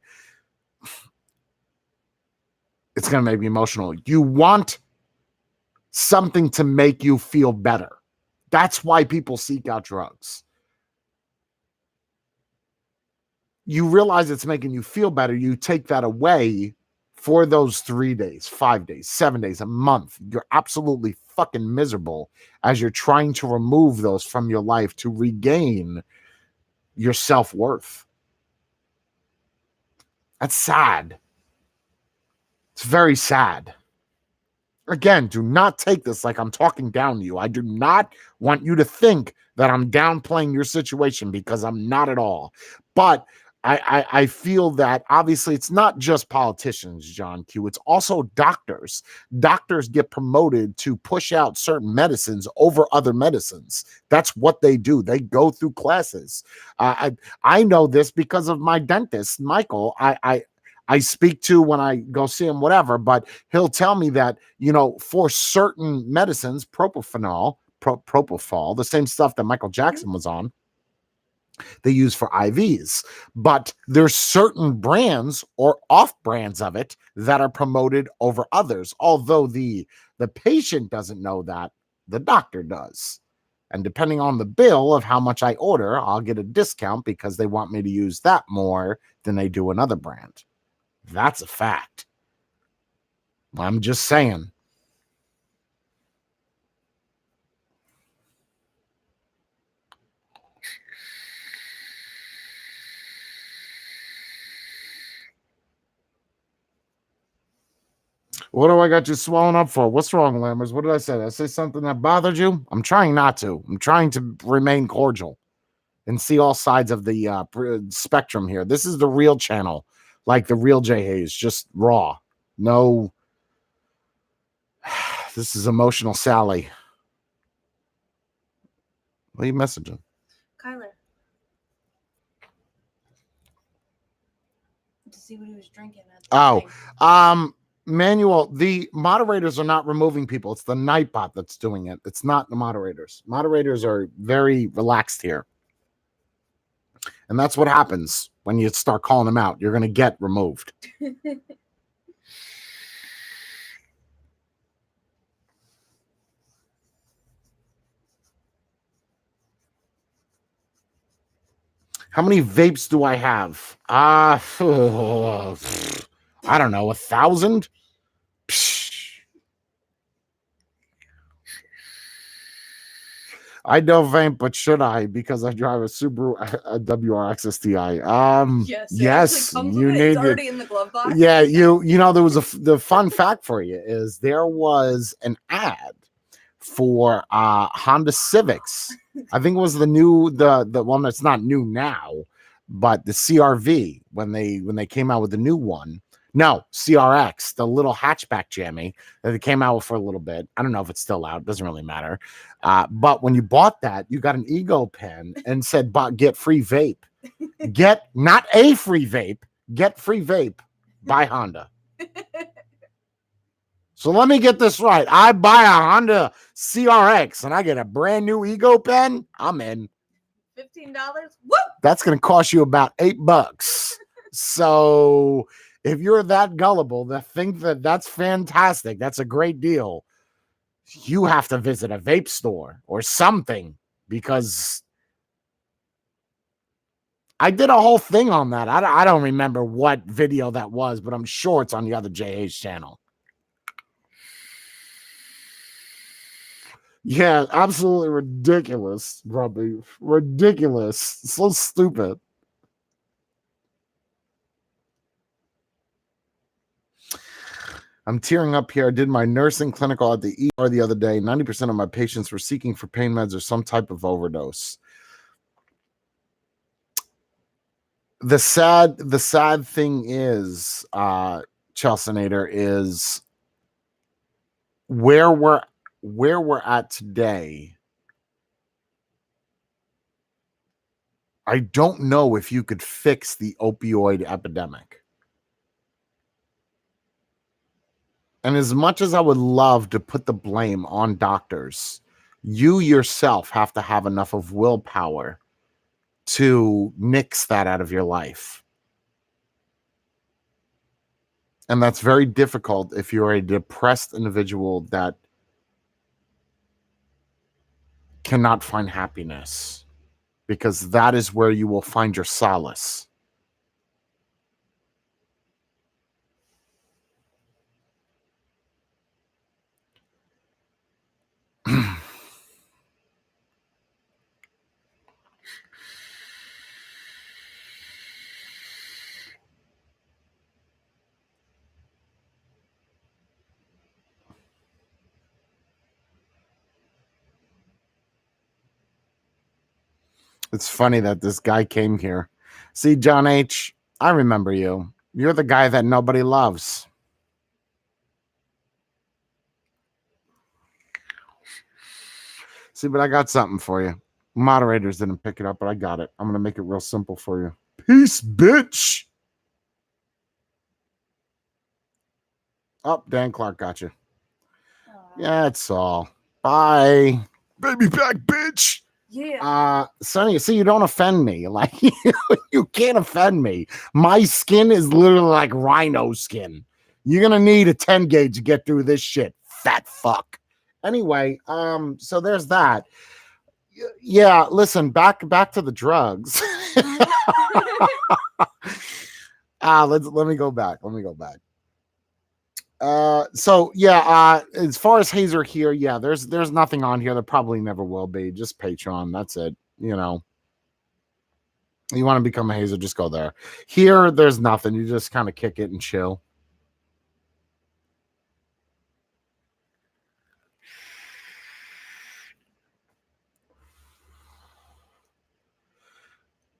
it's gonna make me emotional. You want something to make you feel better. That's why people seek out drugs. You realize it's making you feel better. You take that away for those 3 days, 5 days, 7 days, a month. You're absolutely fucking miserable as you're trying to remove those from your life to regain your self-worth. That's sad. It's very sad. Again, do not take this like I'm talking down to you. I do not want you to think that I'm downplaying your situation because I'm not at all. But I feel that obviously it's not just politicians, John Q. It's also doctors. Doctors get promoted to push out certain medicines over other medicines. That's what they do. They go through classes. I know this because of my dentist, Michael. I speak to when I go see him, whatever, but he'll tell me that, you know, for certain medicines, propofol, the same stuff that Michael Jackson was on, they use for IVs, but there's certain brands or off brands of it that are promoted over others. Although the patient doesn't know that, the doctor does. And depending on the bill of how much I order, I'll get a discount because they want me to use that more than they do another brand. That's a fact. I'm just saying. What do I got you swelling up for? What's wrong, Lammers? What did I say? Did I say something that bothered you? I'm trying not to. I'm trying to remain cordial. and see all sides of the spectrum here. This is the real channel, like the real J Hayes, just raw. No, this is emotional Sally. What are you messaging? Kyler. To see what he was drinking at the thing. Manuel, the moderators are not removing people. It's the Nightbot that's doing it. It's not the moderators. Moderators are very relaxed here. And that's what happens when you start calling them out. You're going to get removed. How many vapes do I have? I don't know, 1,000? I don't vape, but should I? Because I drive a Subaru a WRX STI. Yes, you need it's already in the glove box. Yeah, you know there was the fun fact for you is there was an ad for Honda Civics. I think it was the one that's not new now, but the CRV when they came out with the new one. No, CRX, the little hatchback jammy that they came out with for a little bit. I don't know if it's still out. It doesn't really matter. But when you bought that, you got an ego pen and said, get free vape. Get not a free vape, get free vape by Honda. So let me get this right. I buy a Honda CRX and I get a brand new ego pen. I'm in. $15? Woo! That's going to cost you about $8. So if you're that gullible to think that that's fantastic, that's a great deal, you have to visit a vape store or something because I did a whole thing on that. I don't remember what video that was, but I'm sure it's on the other JA's channel. Yeah, absolutely ridiculous, Robbie. Ridiculous. So stupid. I'm tearing up here. I did my nursing clinical at the ER the other day. 90% of my patients were seeking for pain meds or some type of overdose. The sad thing is, Chelseanator, is where we're at today. I don't know if you could fix the opioid epidemic. And as much as I would love to put the blame on doctors, you yourself have to have enough of willpower to nix that out of your life. And that's very difficult if you're a depressed individual that cannot find happiness, because that is where you will find your solace. It's funny that this guy came here. See, John H., I remember you. You're the guy that nobody loves. See, but I got something for you. Moderators didn't pick it up, but I got it. I'm going to make it real simple for you. Peace, bitch. Oh, Dan Clark got you. Yeah, that's all. Bye. Baby back, bitch. Yeah. Sonny, see, you don't offend me. Like, you can't offend me. My skin is literally like rhino skin. You're going to need a 10 gauge to get through this shit, fat fuck. Anyway, so there's that. Yeah, listen, back to the drugs. Let me go back. So yeah, as far as Hazer here, yeah, there's nothing on here. There probably never will be. Just Patreon. That's it. You know, you want to become a Hazer, just go there. Here, there's nothing. You just kind of kick it and chill.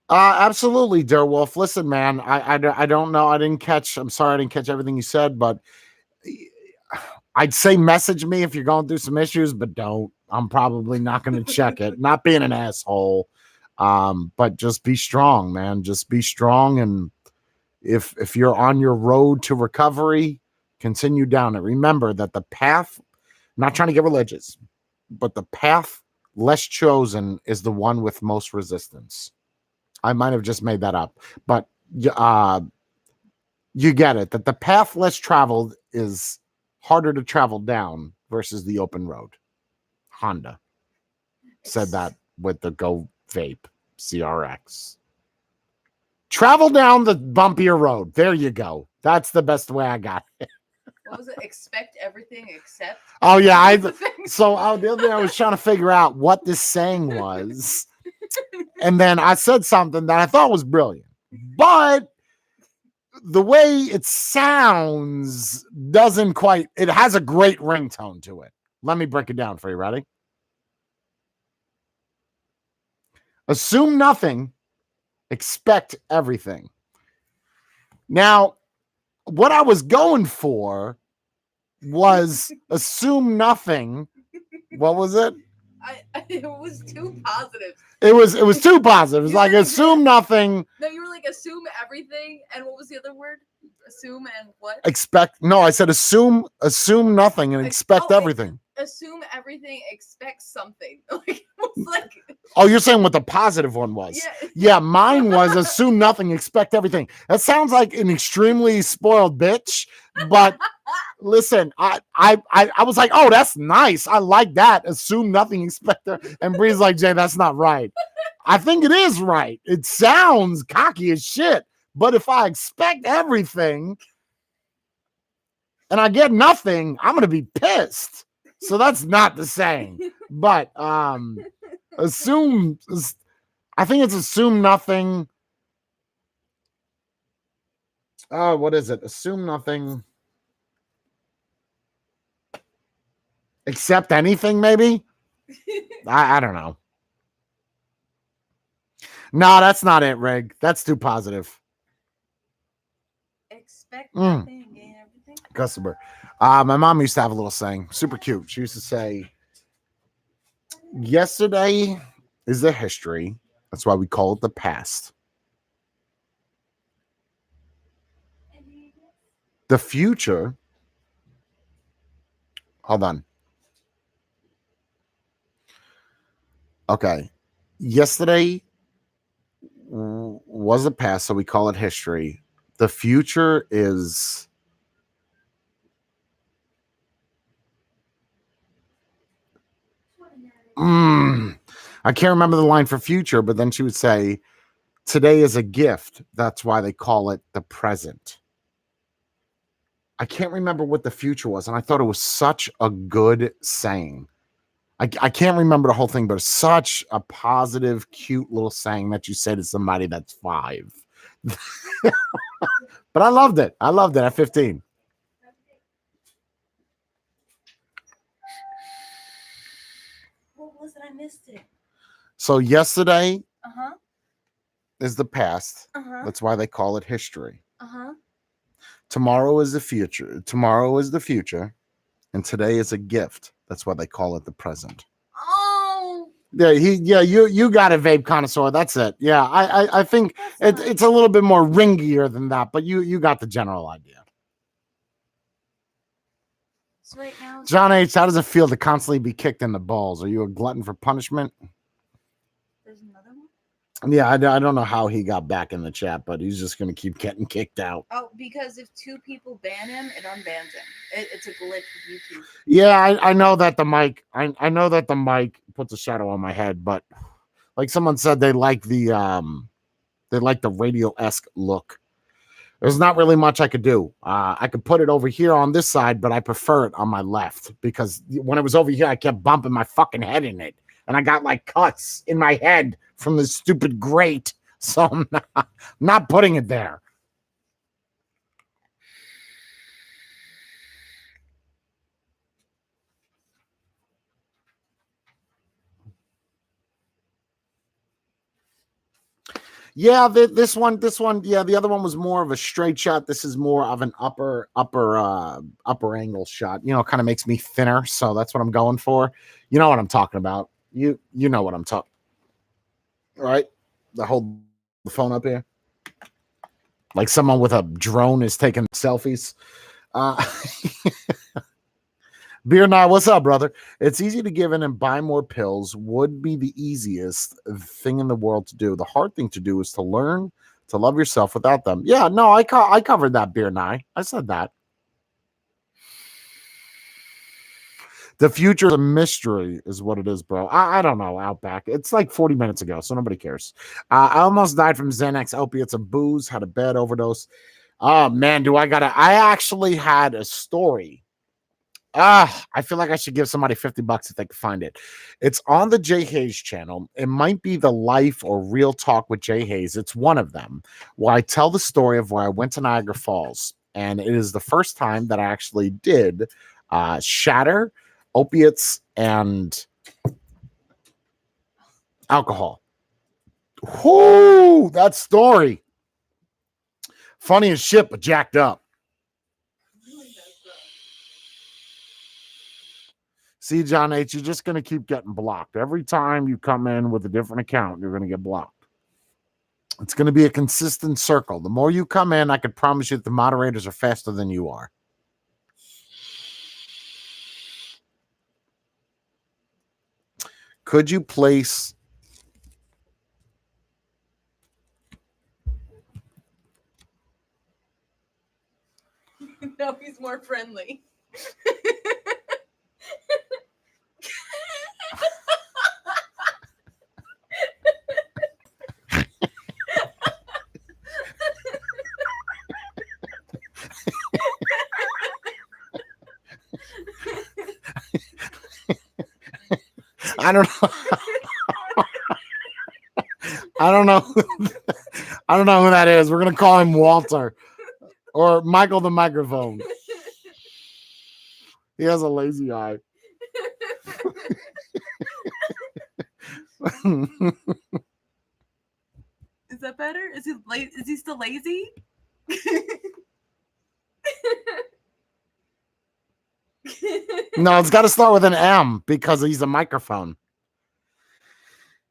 Absolutely, Derwolf. Listen, man, I don't know. I'm sorry I didn't catch everything you said, but I'd say message me if you're going through some issues, but don't. I'm probably not going to check it. Not being an asshole. But just be strong, man. Just be strong. And if you're on your road to recovery, continue down it. Remember that the path, not trying to get religious, but the path less chosen is the one with most resistance. I might have just made that up, but uh, you get it, that the path less traveled is harder to travel down versus the open road. Honda said that with the Go Vape CRX. Travel down the bumpier road. There you go. That's the best way I got it. What was it? Expect everything except. Oh yeah, the other day I was trying to figure out what this saying was, and then I said something that I thought was brilliant, but the way it sounds doesn't quite. It has a great ringtone to it. Let me break it down for you. Ready? Assume nothing, expect everything. Now, what I was going for was assume nothing. What was it? It was too positive. It was too positive. It's like assume nothing. No, you were like assume everything, and what was the other word? Assume and what? Expect. No, I said assume nothing and expect everything. Assume everything, expect something. Like, oh, you're saying what the positive one was? Yeah, mine was assume nothing, expect everything. That sounds like an extremely spoiled bitch, but listen, I was like, oh, that's nice. I like that. Assume nothing, expect everything. And Bree's like, Jay, that's not right. I think it is right. It sounds cocky as shit, but if I expect everything and I get nothing, I'm gonna be pissed. So that's not the saying. But assume, I think it's assume nothing. What is it? Assume nothing. Accept anything, maybe? I don't know. No, that's not it, Reg. That's too positive. Expect nothing, gain everything. Customer. My mom used to have a little saying, super cute. She used to say, yesterday is the history. That's why we call it the past. The future. Hold on. Okay. Yesterday was the past, so we call it history. The future is I can't remember the line for future, but then she would say, today is a gift. That's why they call it the present. I can't remember what the future was, and I thought it was such a good saying. I can't remember the whole thing, but it's such a positive, cute little saying that you say to somebody that's 5. But I loved it. I loved it at 15. What was it? I missed it. So yesterday is the past. That's why they call it history. Tomorrow is the future. Tomorrow is the future. And today is a gift. That's why they call it the present. Oh. Yeah, you got a vape connoisseur. That's it. Yeah, I think it's a little bit more ringier than that, but you got the general idea. So right now, John H., how does it feel to constantly be kicked in the balls? Are you a glutton for punishment? There's another one? Yeah, I don't know how he got back in the chat, but he's just going to keep getting kicked out. Oh, because if 2 people ban him, it unbans him. It's a glitch with YouTube. Yeah, I know that the mic. I know that the mic puts a shadow on my head, but like someone said, they like the radio-esque look. There's not really much I could do. I could put it over here on this side, but I prefer it on my left because when it was over here, I kept bumping my fucking head in it. And I got like cuts in my head from this stupid grate. So I'm not putting it there. Yeah, this one, yeah, the other one was more of a straight shot. This is more of an upper angle shot. Kind of makes me thinner, so that's what I'm going for. You know what I'm talking about. You know what I'm talking, right? The hold the phone up here, like someone with a drone is taking selfies. Uh, Beer Nye, what's up, brother? It's easy to give in and buy more pills. Would be the easiest thing in the world to do. The hard thing to do is to learn to love yourself without them. Yeah, no, I covered that, Beer Nye. I said that. The future is a mystery, is what it is, bro. I don't know. Outback. It's like 40 minutes ago, so nobody cares. I almost died from Xanax, opiates, and booze. Had a bad overdose. Oh man, do I gotta? I actually had a story. I feel like I should give somebody $50 if they can find it. It's on the Jay Hayes channel. It might be the Life or Real Talk with Jay Hayes. It's one of them where I tell the story of where I went to Niagara Falls. And it is the first time that I actually did shatter, opiates, and alcohol. Whoo, that story. Funny as shit, but jacked up. See, John H., you're just going to keep getting blocked. Every time you come in with a different account, you're going to get blocked. It's going to be a consistent circle. The more you come in, I can promise you that the moderators are faster than you are. Could you place... No, he's more friendly. I don't know. I don't know. I don't know who that is. We're going to call him Walter or Michael the Microphone. He has a lazy eye. Is that better? Is he still lazy? No, it's got to start with an M because he's a microphone.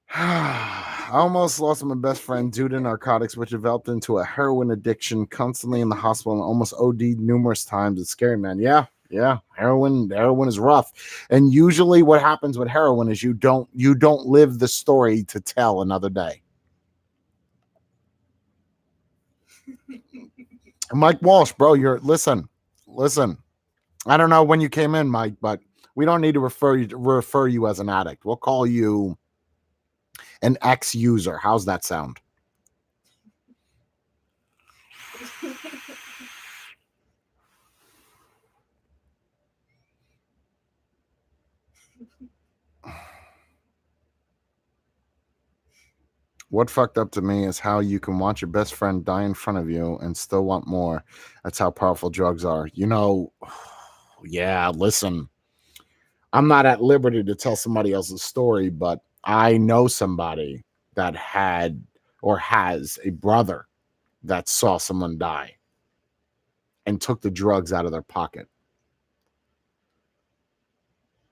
I almost lost my best friend due to narcotics, which developed into a heroin addiction, constantly in the hospital and almost OD'd numerous times. It's scary, man. Yeah. Heroin is rough. And usually what happens with heroin is you don't live the story to tell another day. Mike Walsh, bro, listen. I don't know when you came in, Mike, but we don't need to refer you as an addict. We'll call you an ex-user. How's that sound? What fucked up to me is how you can watch your best friend die in front of you and still want more. That's how powerful drugs are. Yeah, listen. I'm not at liberty to tell somebody else's story, but I know somebody that had or has a brother that saw someone die and took the drugs out of their pocket.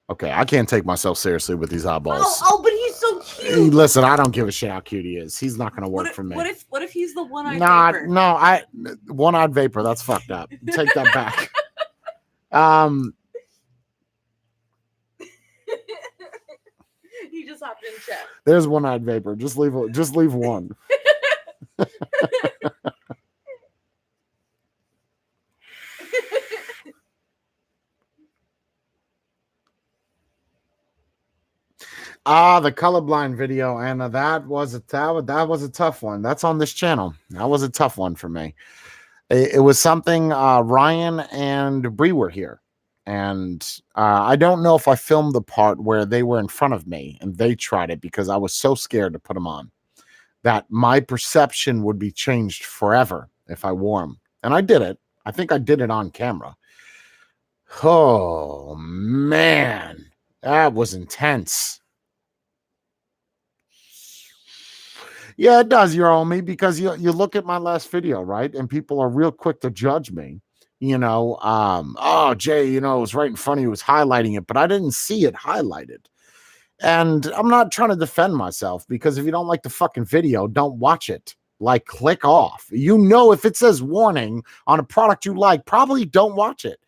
Okay, I can't take myself seriously with these eyeballs. Oh, but he's so cute. Hey, listen, I don't give a shit how cute he is. He's not going to work for me. What if he's the one-eyed vapor? No, one-eyed vapor. That's fucked up. Take that back. He just hopped in chat. There's one-eyed vapor. Just leave one. The colorblind video, and that was a tough one. That's on this channel. That was a tough one for me. It was something Ryan and Bree were here, and I don't know if I filmed the part where they were in front of me and they tried it because I was so scared to put them on that my perception would be changed forever if I wore them. And I did it. I think I did it on camera. Oh man, that was intense. Yeah, it does, you owe me, because you look at my last video, right? And people are real quick to judge me. Oh, Jay, it was right in front of you, was highlighting it, but I didn't see it highlighted. And I'm not trying to defend myself, because if you don't like the fucking video, don't watch it. Like, click off. If it says warning on a product you like, probably don't watch it.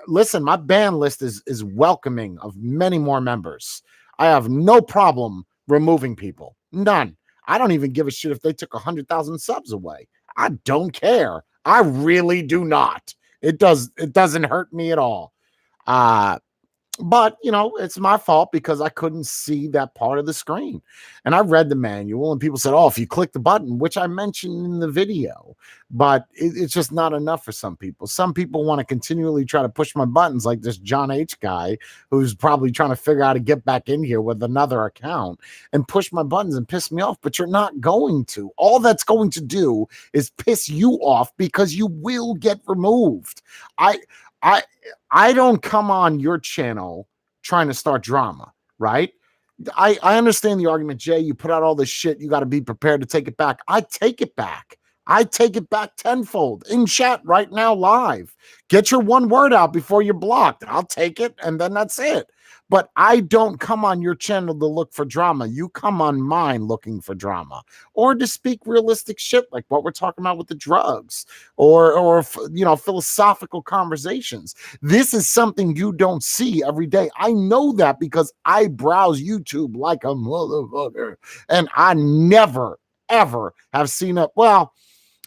Listen, my ban list is welcoming of many more members. I have no problem removing people. None. I don't even give a shit if they took 100,000 subs away. I don't care. I really do not. It doesn't hurt me at all. But it's my fault because I couldn't see that part of the screen. And I read the manual, and people said, oh, if you click the button, which I mentioned in the video, but it's just not enough for some people. Some people want to continually try to push my buttons, like this John H guy who's probably trying to figure out how to get back in here with another account and push my buttons and piss me off. But you're not going to. All that's going to do is piss you off, because you will get removed. I don't come on your channel trying to start drama, right? I understand the argument, Jay. You put out all this shit, you got to be prepared to take it back. I take it back. I take it back tenfold in chat right now, live. Get your one word out before you're blocked. I'll take it, and then that's it. But I don't come on your channel to look for drama. You come on mine looking for drama, or to speak realistic shit like what we're talking about with the drugs, or philosophical conversations. This is something you don't see every day. I know that because I browse YouTube like a motherfucker, and I never ever have seen it. Well,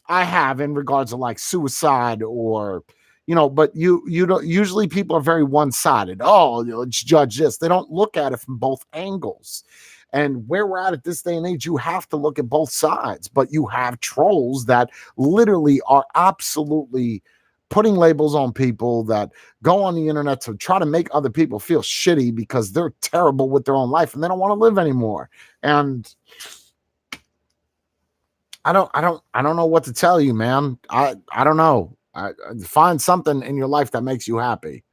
I have, in regards to like suicide, or but you don't. Usually people are very one-sided. Oh, let's judge this. They don't look at it from both angles. And where we're at this day and age, you have to look at both sides. But you have trolls that literally are absolutely putting labels on people, that go on the internet to try to make other people feel shitty because they're terrible with their own life and they don't want to live anymore. And I don't know what to tell you, man. I don't know. I find something in your life that makes you happy.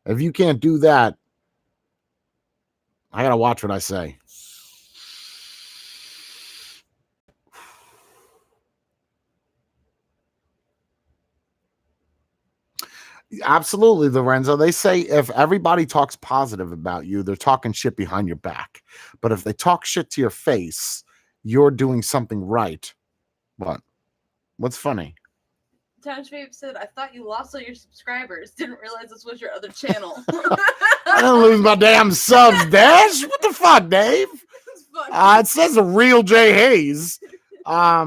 If you can't do that, I gotta watch what I say. Absolutely, Lorenzo. They say if everybody talks positive about you, they're talking shit behind your back. But if they talk shit to your face, you're doing something right. What? What's funny? Town's Favorite said, I thought you lost all your subscribers. Didn't realize this was your other channel. I didn't lose my damn subs, Dash. What the fuck, Dave? It says a real Jay Hayes. I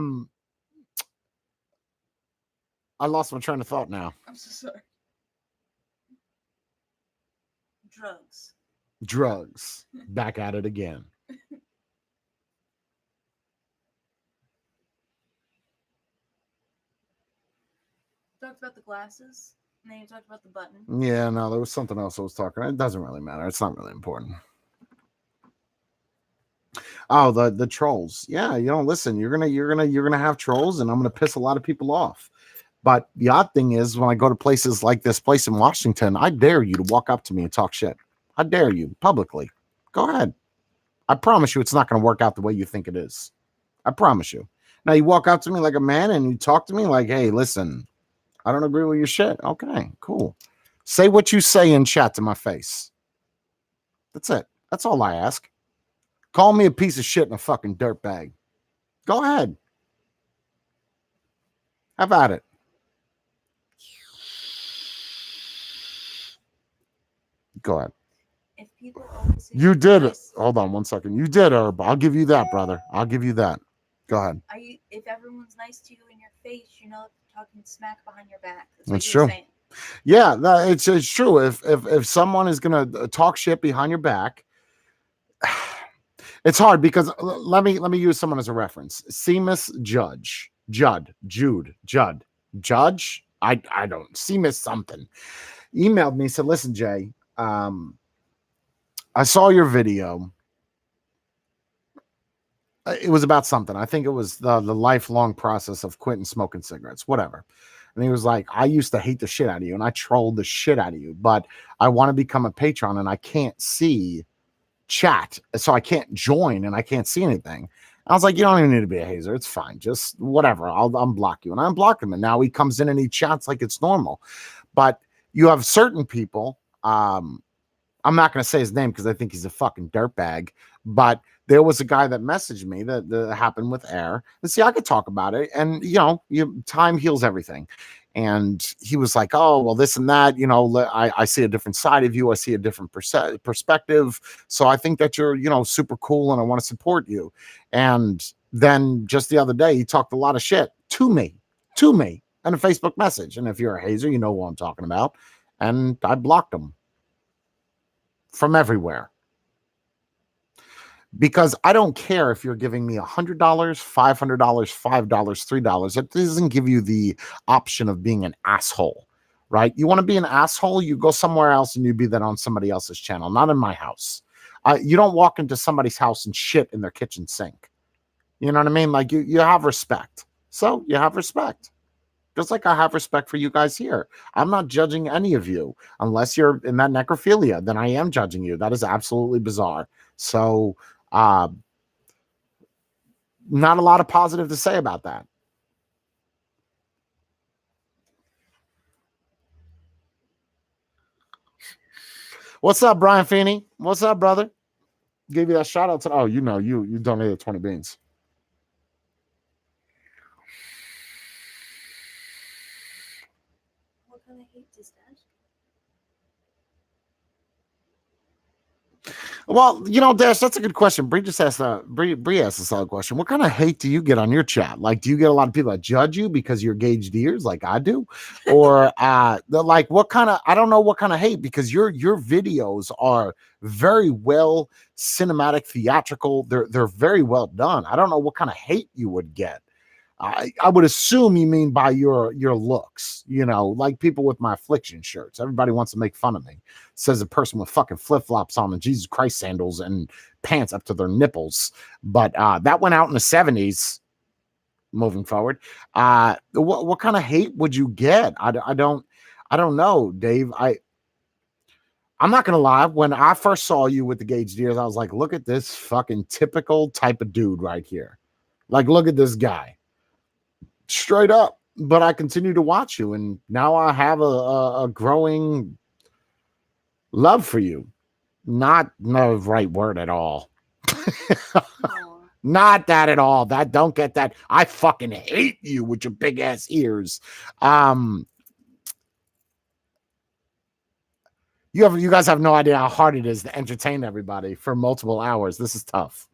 lost my train of thought now. I'm so sorry. Drugs. Back at it again. Talked about the glasses, and then you talked about the button. Yeah, no, there was something else I was talking. It doesn't really matter. It's not really important. Oh, the trolls. Yeah, listen, you're gonna have trolls, and I'm gonna piss a lot of people off. But the odd thing is, when I go to places like this place in Washington, I dare you to walk up to me and talk shit. I dare you publicly. Go ahead. I promise you it's not going to work out the way you think it is. I promise you. Now, you walk up to me like a man and you talk to me like, hey, listen, I don't agree with your shit. Okay, cool. Say what you say in chat to my face. That's it. That's all I ask. Call me a piece of shit and a fucking dirtbag. Go ahead. Have at it. Go ahead. If people always say you did it. Hold on 1 second. You did, Herb. I'll give you that, brother. I'll give you that. Go ahead. If everyone's nice to you in your face, talking smack behind your back. That's true. Saying. Yeah, it's true. If someone is gonna talk shit behind your back, it's hard because let me use someone as a reference. Seamus Judd. I don't. Seamus something. Emailed me, said, listen, Jay, I saw your video. It was about something. I think it was the lifelong process of quitting smoking cigarettes, whatever. And he was like, I used to hate the shit out of you and I trolled the shit out of you, but I want to become a patron and I can't see chat. So I can't join and I can't see anything. I was like, you don't even need to be a hazer. It's fine. Just whatever. I'll unblock you. And I unblock him. And now he comes in and he chats like it's normal. But you have certain people. I'm not going to say his name because I think he's a fucking dirtbag. But there was a guy that messaged me that happened with Air. And see, I could talk about it. And, time heals everything. And he was like, oh, well, this and that, I see a different side of you. I see a different perspective. So I think that you're, super cool and I want to support you. And then just the other day, he talked a lot of shit to me in a Facebook message. And if you're a hazer, you know what I'm talking about. And I blocked him from everywhere. Because I don't care if you're giving me $100, $500, $5, $3. It doesn't give you the option of being an asshole, right? You want to be an asshole, you go somewhere else and you be that on somebody else's channel, not in my house. You don't walk into somebody's house and shit in their kitchen sink. You know what I mean? Like you have respect. So you have respect. Just like I have respect for you guys here. I'm not judging any of you unless you're in that necrophilia. Then I am judging you. That is absolutely bizarre. So, not a lot of positive to say about that. What's up, Brian Feeney? What's up, brother? Gave you that shout out to. Oh, you donated 20 beans. What kind of hate is that? Well, Dash, that's a good question. Bree just asked Bree asked a solid question. What kind of hate do you get on your chat? Like, do you get a lot of people that judge you because you're gauged ears like I do? Or like what kind of, I don't know what kind of hate, because your videos are very well cinematic, theatrical. They're very well done. I don't know what kind of hate you would get. I would assume you mean by your looks, like people with my affliction shirts. Everybody wants to make fun of me. Says a person with fucking flip-flops on and Jesus Christ sandals and pants up to their nipples. But that went out in the 70s. Moving forward, what kind of hate would you get? I don't know, Dave. I'm not gonna lie. When I first saw you with the gauged ears, I was like, look at this fucking typical type of dude right here. Like, look at this guy. Straight up. But I continue to watch you, and now I have a growing love for you. Not the right word at all. Not that at all. That don't get that. I fucking hate you with your big ass ears. You guys have no idea how hard it is to entertain everybody for multiple hours. This is tough.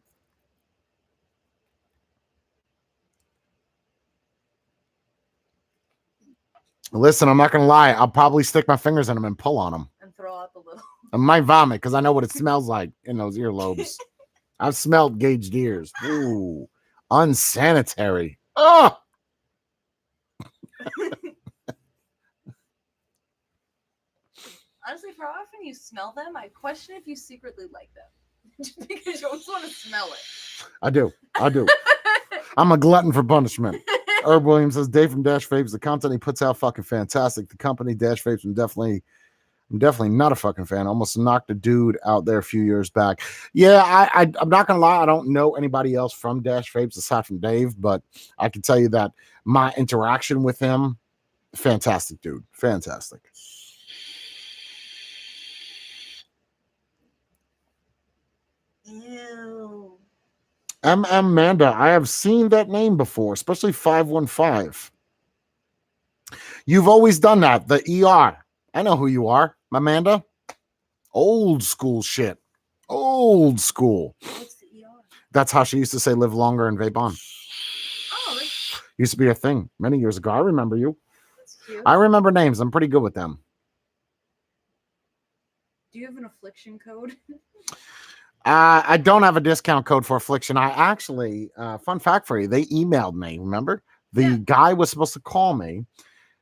Listen, I'm not gonna lie. I'll probably stick my fingers in them and pull on them and throw out the little. I might vomit because I know what it smells like in those earlobes. I've smelled gauged ears. Ooh, unsanitary. Oh. Honestly, for how often you smell them, I question if you secretly like them. Just because you always want to smell it. I do. I'm a glutton for punishment. Herb Williams says, Dave from Dash Vapes, the content he puts out fucking fantastic. The company Dash Vapes, I'm definitely not a fucking fan. Almost knocked a dude out there a few years back. Yeah, I'm not gonna lie, I don't know anybody else from Dash Vapes aside from Dave, but I can tell you that my interaction with him, fantastic dude. Fantastic. Ew. M. Manda, I have seen that name before, especially 515. You've always done that. The ER. I know who you are, Amanda. Old school shit. Old school. What's the ER? That's how she used to say live longer and vape on. Oh, used to be a thing many years ago. I remember you. That's cute. I remember names. I'm pretty good with them. Do you have an affliction code? I don't have a discount code for affliction. I actually, fun fact for you, they emailed me. Remember, the guy was supposed to call me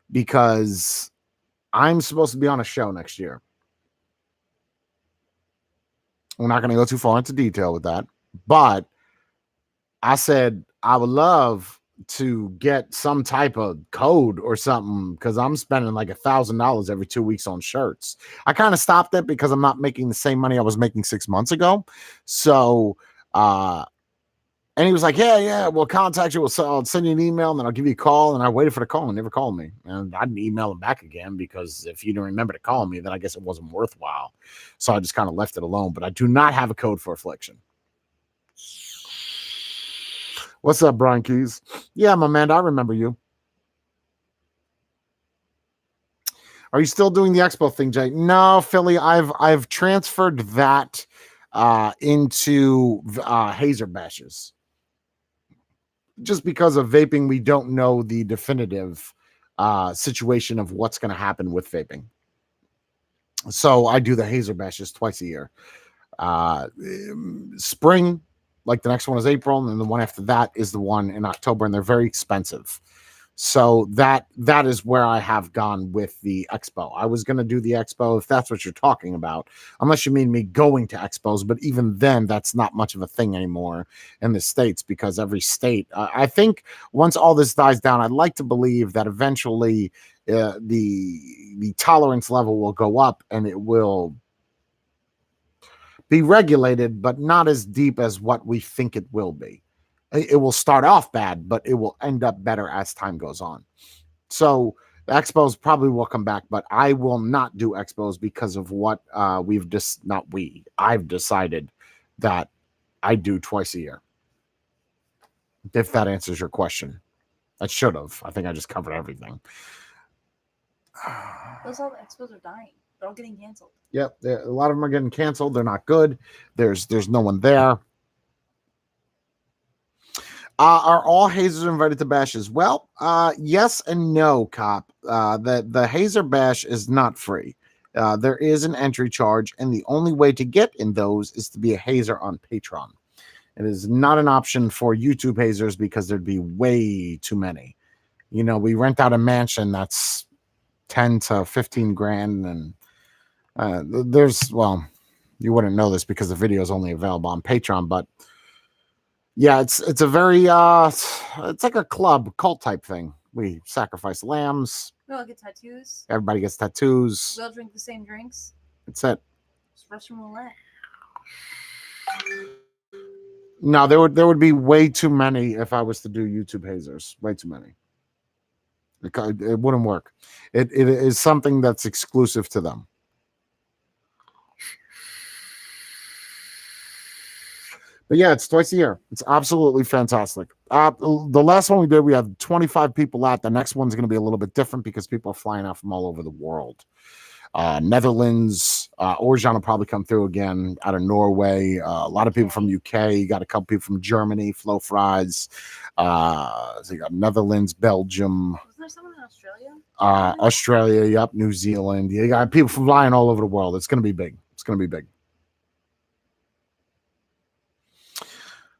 because I'm supposed to be on a show next year. We're not going to go too far into detail with that, but I said I would love to get some type of code or something because I'm spending like $1,000 every 2 weeks on shirts. I kind of stopped it because I'm not making the same money I was making 6 months ago. So, And he was like, yeah, we'll contact you. I'll send you an email and then I'll give you a call. And I waited for the call and never called me. And I didn't email him back again because if you didn't remember to call me, then I guess it wasn't worthwhile. So I just kind of left it alone. But I do not have a code for affliction. What's up, Brian Keys? Yeah, my man, I remember you. Are you still doing the expo thing, Jay? No, Philly. I've transferred that into Hazer bashes. Just because of vaping, we don't know the definitive situation of what's going to happen with vaping. So I do the Hazer bashes twice a year. Spring, like the next one is April, and then the one after that is the one in October, and they're very expensive. So that is where I have gone with the expo. I was going to do the expo if that's what you're talking about, unless you mean me going to expos. But even then, that's not much of a thing anymore in the States because every state, I think once all this dies down, I'd like to believe that eventually the tolerance level will go up and it will be regulated, but not as deep as what we think it will be. It will start off bad, but it will end up better as time goes on. So the expos probably will come back, but I will not do expos because of what I've decided that I do twice a year. If that answers your question. I should have. I think I just covered everything. Those all the expos are dying. They're all getting canceled. Yep, a lot of them are getting canceled. They're not good. There's no one there. Are all hazers invited to bashes? Well, yes and no, Cop. The hazer bash is not free. There is an entry charge, and the only way to get in those is to be a hazer on Patreon. It is not an option for YouTube hazers because there'd be way too many. You know, we rent out a mansion that's 10 to 15 grand, and you wouldn't know this because the video is only available on Patreon, but yeah, it's a very it's like a cult type thing. We sacrifice lambs. We all get tattoos. Everybody gets tattoos. We all drink the same drinks. That's it. It's Russian roulette. No, there would be way too many if I was to do YouTube hazers. Way too many. It wouldn't work. It is something that's exclusive to them. But yeah, it's twice a year. It's absolutely fantastic. The last one we did, we had 25 people out. The next one's going to be a little bit different because people are flying out from all over the world. Netherlands, Orjan will probably come through again out of Norway. A lot of people from UK. You got a couple people from Germany, Flow Fries. So you got Netherlands, Belgium. Wasn't there someone in Australia? Australia, yep, New Zealand. You got people flying all over the world. It's going to be big. It's going to be big.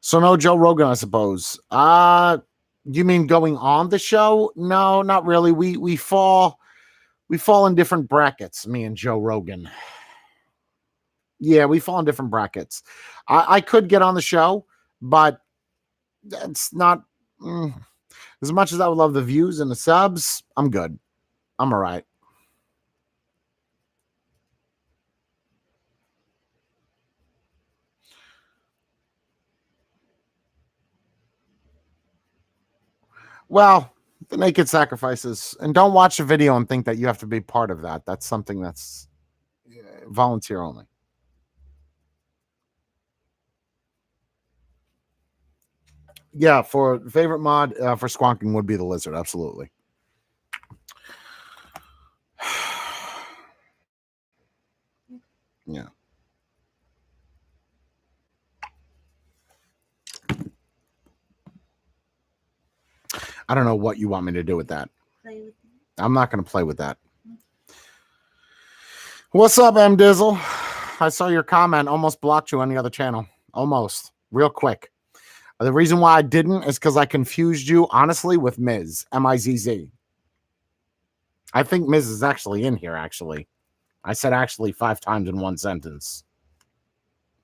So no Joe Rogan, I suppose. You mean going on the show? No, not really. We fall in different brackets, me and Joe Rogan. Yeah, we fall in different brackets. I could get on the show, but that's not as much as I would love the views and the subs. I'm good. I'm all right. Well, the naked sacrifices, and don't watch the video and think that you have to be part of that. That's something that's volunteer only. Yeah, for favorite mod for squonking would be the lizard. Absolutely. Yeah. I don't know what you want me to do with that. Play with me. I'm not going to play with that. What's up, M Dizzle? I saw your comment. Almost blocked you on the other channel. Almost. Real quick. The reason why I didn't is because I confused you, honestly, with Miz. M-I-Z-Z. I think Miz is actually in here, actually. I said actually 5 times in one sentence.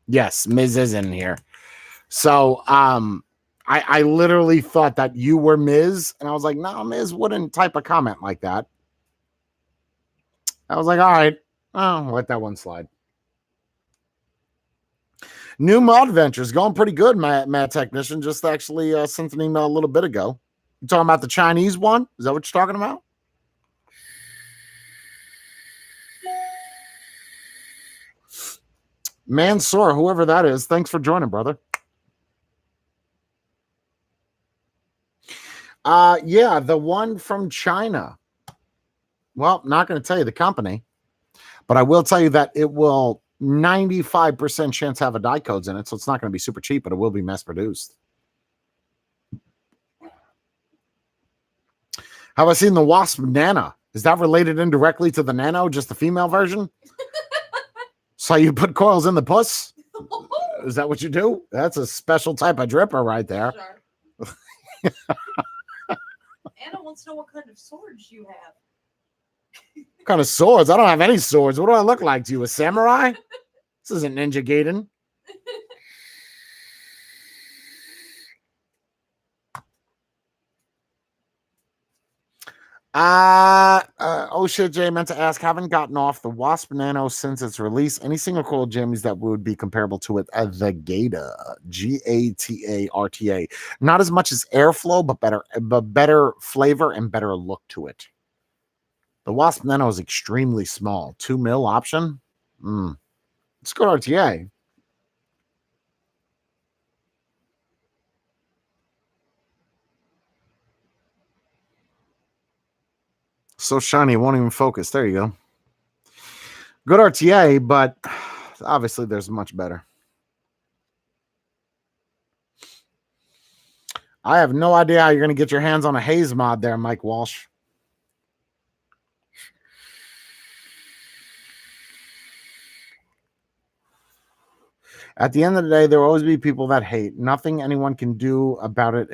Yes, Miz is in here. So, I literally thought that you were Miz, and I was like, no, Miz wouldn't type a comment like that. I was like, all right, I'll let that one slide. New mod ventures going pretty good, Matt Technician. Just actually sent an email a little bit ago. You talking about the Chinese one? Is that what you're talking about? Mansoor, whoever that is, thanks for joining, brother. Yeah, the one from China. Well, not going to tell you the company, but I will tell you that it will 95% chance have a die codes in it, so it's not going to be super cheap, but it will be mass produced. Have I seen the Wasp Nana? Is that related indirectly to the Nano, just the female version? So you put coils in the puss? Is that what you do? That's a special type of dripper right there. Sure. Anna wants to know what kind of swords you have. What kind of swords? I don't have any swords. What do I look like to you? A samurai? This isn't Ninja Gaiden. Oh shit, Jay meant to ask, haven't gotten off the Wasp Nano since its release. Any single coil jammies that would be comparable to it? The Gata, G-A-T-A-R-T-A. Not as much as airflow, but better flavor and better look to it. The Wasp Nano is extremely small. 2 mil option. It's good RTA. So shiny, it won't even focus. There you go. Good RTA, but obviously there's much better. I have no idea how you're going to get your hands on a haze mod there, Mike Walsh. At the end of the day, there will always be people that hate. Nothing anyone can do about it.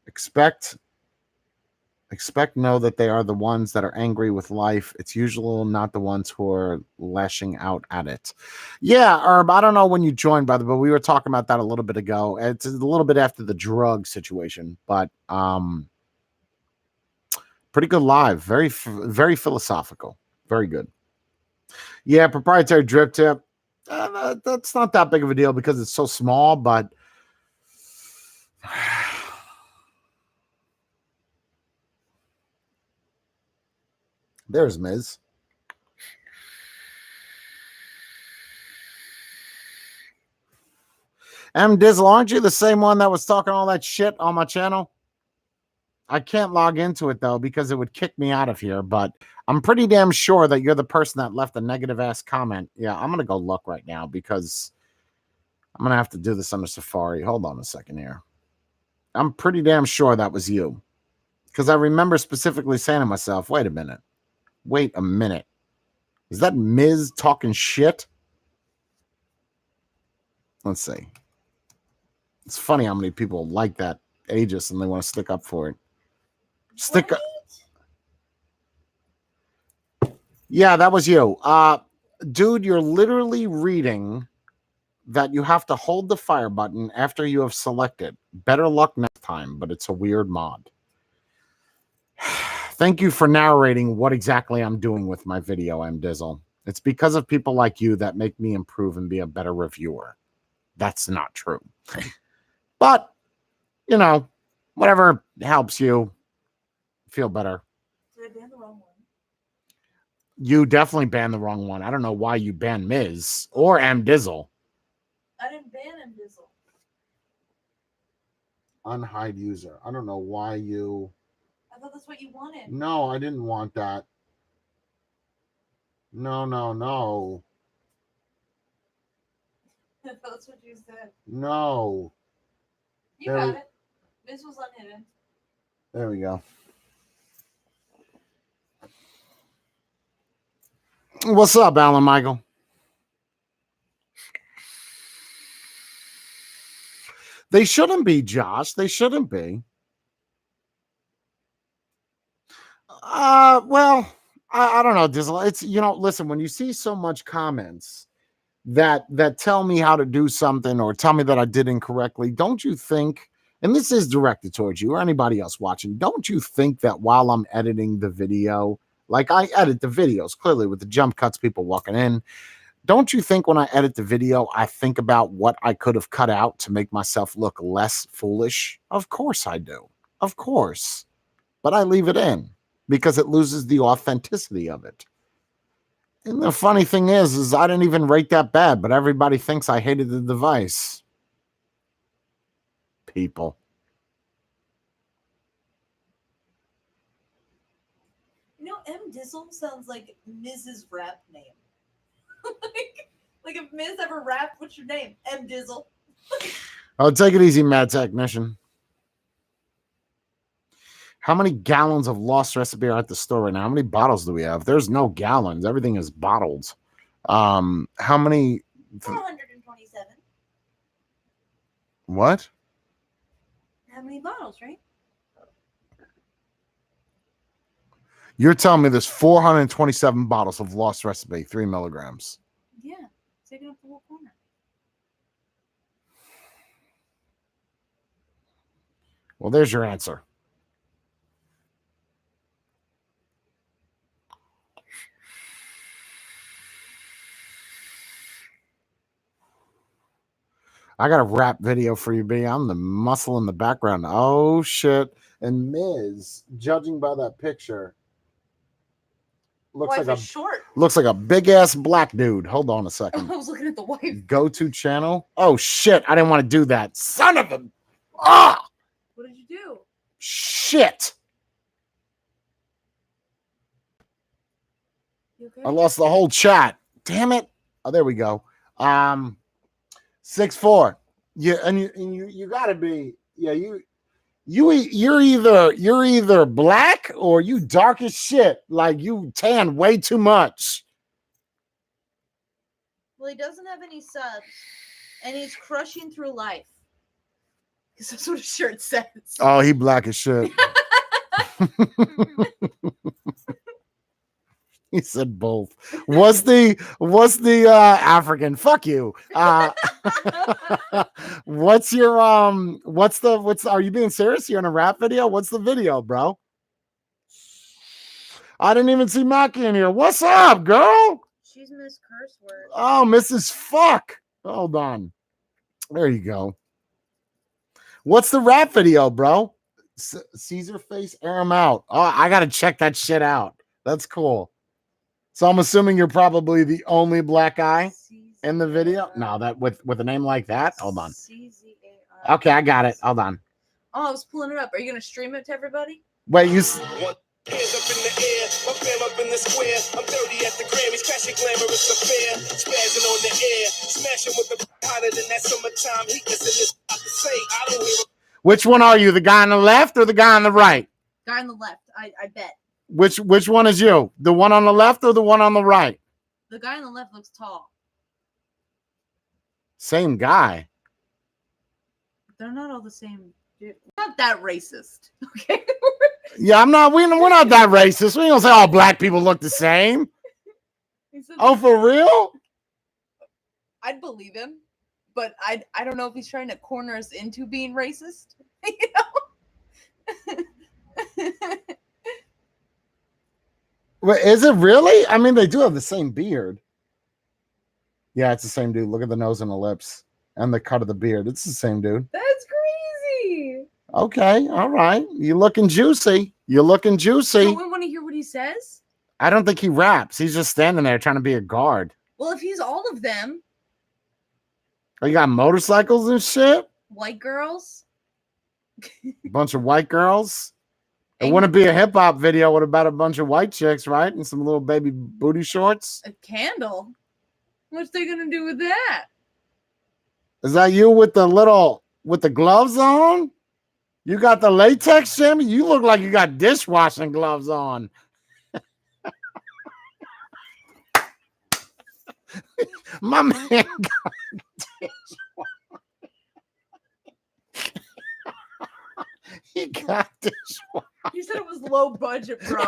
Expect know that they are the ones that are angry with life. It's usually not the ones who are lashing out at it. Yeah, Herb, I don't know when you joined, brother, but we were talking about that a little bit ago. It's a little bit after the drug situation, but pretty good live. Very philosophical. Very good. Yeah, proprietary drip tip. That's not that big of a deal because it's so small, but there's Miz. M Dizzle, aren't you the same one that was talking all that shit on my channel? I can't log into it though because it would kick me out of here, but I'm pretty damn sure that you're the person that left a negative ass comment. Yeah, I'm gonna go look right now because I'm gonna have to do this on the Safari. Hold on a second here. I'm pretty damn sure that was you because I remember specifically saying to myself, wait a minute. Is that Miz talking shit? Let's see. It's funny how many people like that Aegis and they want to stick up for it. Stick up. Yeah, that was you. Dude, you're literally reading that you have to hold the fire button after you have selected. Better luck next time, but it's a weird mod. Thank you for narrating what exactly I'm doing with my video, M Dizzle. It's because of people like you that make me improve and be a better reviewer. That's not true. But, you know, whatever helps you feel better. Did I ban the wrong one? You definitely banned the wrong one. I don't know why you banned Miz or M Dizzle. I didn't ban M Dizzle. Unhide user. I don't know why you... I thought that's what you wanted. No, I didn't want that. No. That's what you said. No. You got it. This was unhidden. There we go. What's up, Alan Michael? They shouldn't be, Josh. They shouldn't be. Well, I don't know, Dizzle. It's, you know, listen, when you see so much comments that tell me how to do something or tell me that I did incorrectly, don't you think, and this is directed towards you or anybody else watching, don't you think that while I'm editing the video, like I edit the videos clearly with the jump cuts, people walking in, don't you think when I edit the video, I think about what I could have cut out to make myself look less foolish? Of course I do. Of course. But I leave it in because it loses the authenticity of it. And the funny thing is I didn't even rate that bad, but everybody thinks I hated the device. People. You know, M. Dizzle sounds like Mrs. Rap name. like if Ms. ever rapped, what's your name? M. Dizzle. Oh, take it easy, Mad Technician. How many gallons of Lost Recipe are at the store right now? How many bottles do we have? There's no gallons. Everything is bottled. How many? 427. What? How many bottles, right? You're telling me there's 427 bottles of Lost Recipe, 3 milligrams. Yeah, taking up the whole corner. Well, there's your answer. I got a rap video for you, B. I'm the muscle in the background. Oh, shit. And Miz, judging by that picture, looks like a big ass black dude. Hold on a second. I was looking at the wife. Go to channel. Oh shit! I didn't want to do that. Son of a. Ah! What did you do? Shit! You okay? I lost the whole chat. Damn it! Oh, there we go. 6'4". Yeah, and you gotta be. Yeah, you're either black or you dark as shit. Like you tan way too much. Well, he doesn't have any subs, and he's crushing through life. Because that's what his shirt says. Oh, he black as shit. He said both. What's the African? Fuck you. What's your are you being serious? You're in a rap video? What's the video, bro? I didn't even see Maki in here. What's up, girl? She's Miss Curse Word. Oh, Mrs. Fuck. Hold on. There you go. What's the rap video, bro? Caesar face, air him out. Oh, I gotta check that shit out. That's cool. So I'm assuming you're probably the only black guy in the video. No, that with a name like that. Hold on. Okay, I got it. Hold on. Oh, I was pulling it up. Are you gonna stream it to everybody? Wait, you. Hands up in the air, my fam up in the square. I'm 30 at the Grammys, crashing glamorous affair. Spazzing on the air, smashing with the hotter than that summertime heat. That's in this to say. I don't hear. Which one are you? The guy on the left or the guy on the right? Guy on the left. I bet. Which one is you? The one on the left or the one on the right? The guy on the left looks tall. Same guy. They're not all the same. Dude. Not that racist. Okay. Yeah, I'm not. We're not that racist. We don't say all black people look the same. Oh, for real? I'd believe him, but I don't know if he's trying to corner us into being racist. You know? Wait, is it really? I mean, they do have the same beard. Yeah, it's the same dude. Look at the nose and the lips and the cut of the beard. It's the same dude. That's crazy. Okay, all right. You're looking juicy. You're looking juicy. So we want to hear what he says? I don't think he raps. He's just standing there trying to be a guard. Well, if he's all of them. Oh, you got motorcycles and shit? White girls? Bunch of white girls? It wouldn't be a hip hop video with about a bunch of white chicks, right? And some little baby booty shorts. A candle? What's they gonna do with that? Is that you with the gloves on? You got the latex, Jimmy? You look like you got dishwashing gloves on. My man got dishwashing. He got dishwashing. You said it was low budget, bro.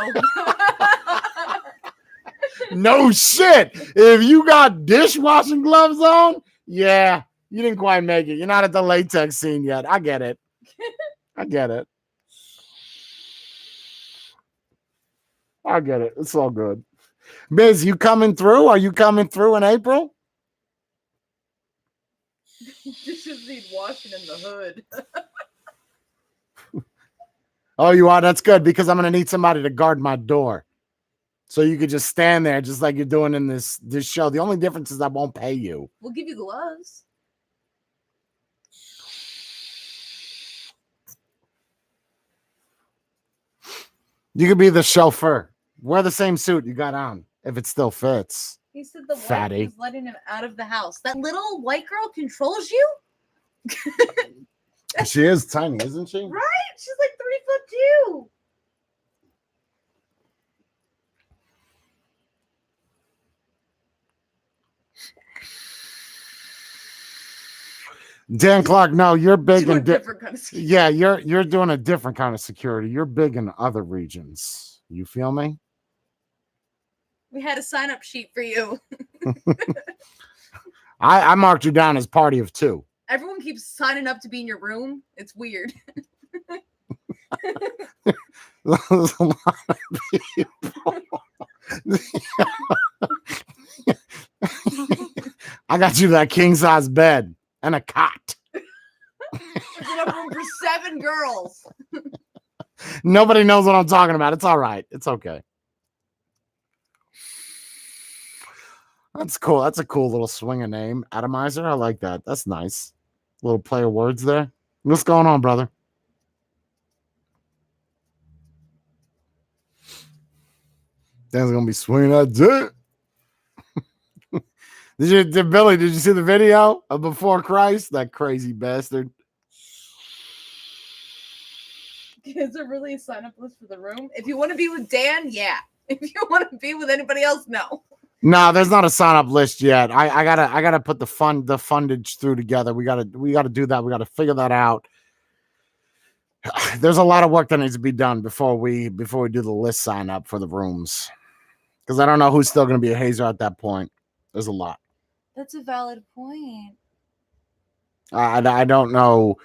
No shit. If you got dishwashing gloves on, yeah, you didn't quite make it. You're not at the latex scene yet. I get it. I get it. I get it. It's all good. Biz, you coming through? Are you coming through in April? Dishes need washing in the hood. Oh, you are? That's good because I'm going to need somebody to guard my door. So you could just stand there just like you're doing in this show. The only difference is I won't pay you. We'll give you gloves. You could be the chauffeur. Wear the same suit you got on if it still fits. He said the Fatty. wife was letting him out of the house. That little white girl controls you? She is tiny, isn't she? Right? She's like 3'2". Dan Clark, no, you're big Doing and different kind of security. yeah, you're doing a different kind of security. You're big in other regions. You feel me? We had a sign-up sheet for you. I marked you down as party of 2. Everyone keeps signing up to be in your room. It's weird. There's a lot of people. I got you that king size bed and a cot. There's enough room for 7 girls. Nobody knows what I'm talking about. It's all right. It's okay. That's cool. That's a cool little swinger name. Atomizer. I like that. That's nice. Little play of words there. What's going on, brother? Dan's gonna be swinging that dick. Billy, did you see the video of Before Christ? That crazy bastard. Is there really a sign-up list for the room? If you want to be with Dan, yeah. If you want to be with anybody else, no. No, there's not a sign up list yet. I gotta put the fundage through together. We gotta do that. We gotta figure that out. There's a lot of work that needs to be done before we do the list sign up for the rooms. Because I don't know who's still gonna be a hazer at that point. There's a lot. That's a valid point. I don't know.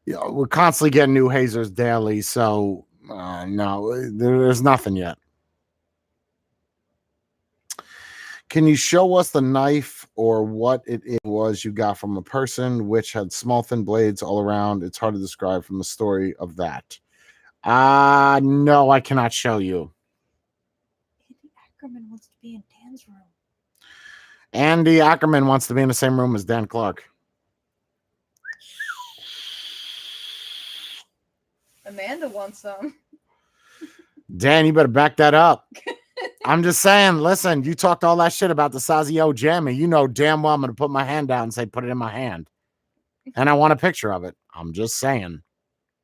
You know, we're constantly getting new hazers daily, so no, there's nothing yet. Can you show us the knife or what it was you got from a person which had small thin blades all around? It's hard to describe from the story of that. No, I cannot show you. Andy Ackerman wants to be in Dan's room. Andy Ackerman wants to be in the same room as Dan Clark. Amanda wants some. Dan, you better back that up. I'm just saying, listen, you talked all that shit about the Sazio jammy. You know damn well I'm going to put my hand out and say, put it in my hand. And I want a picture of it. I'm just saying.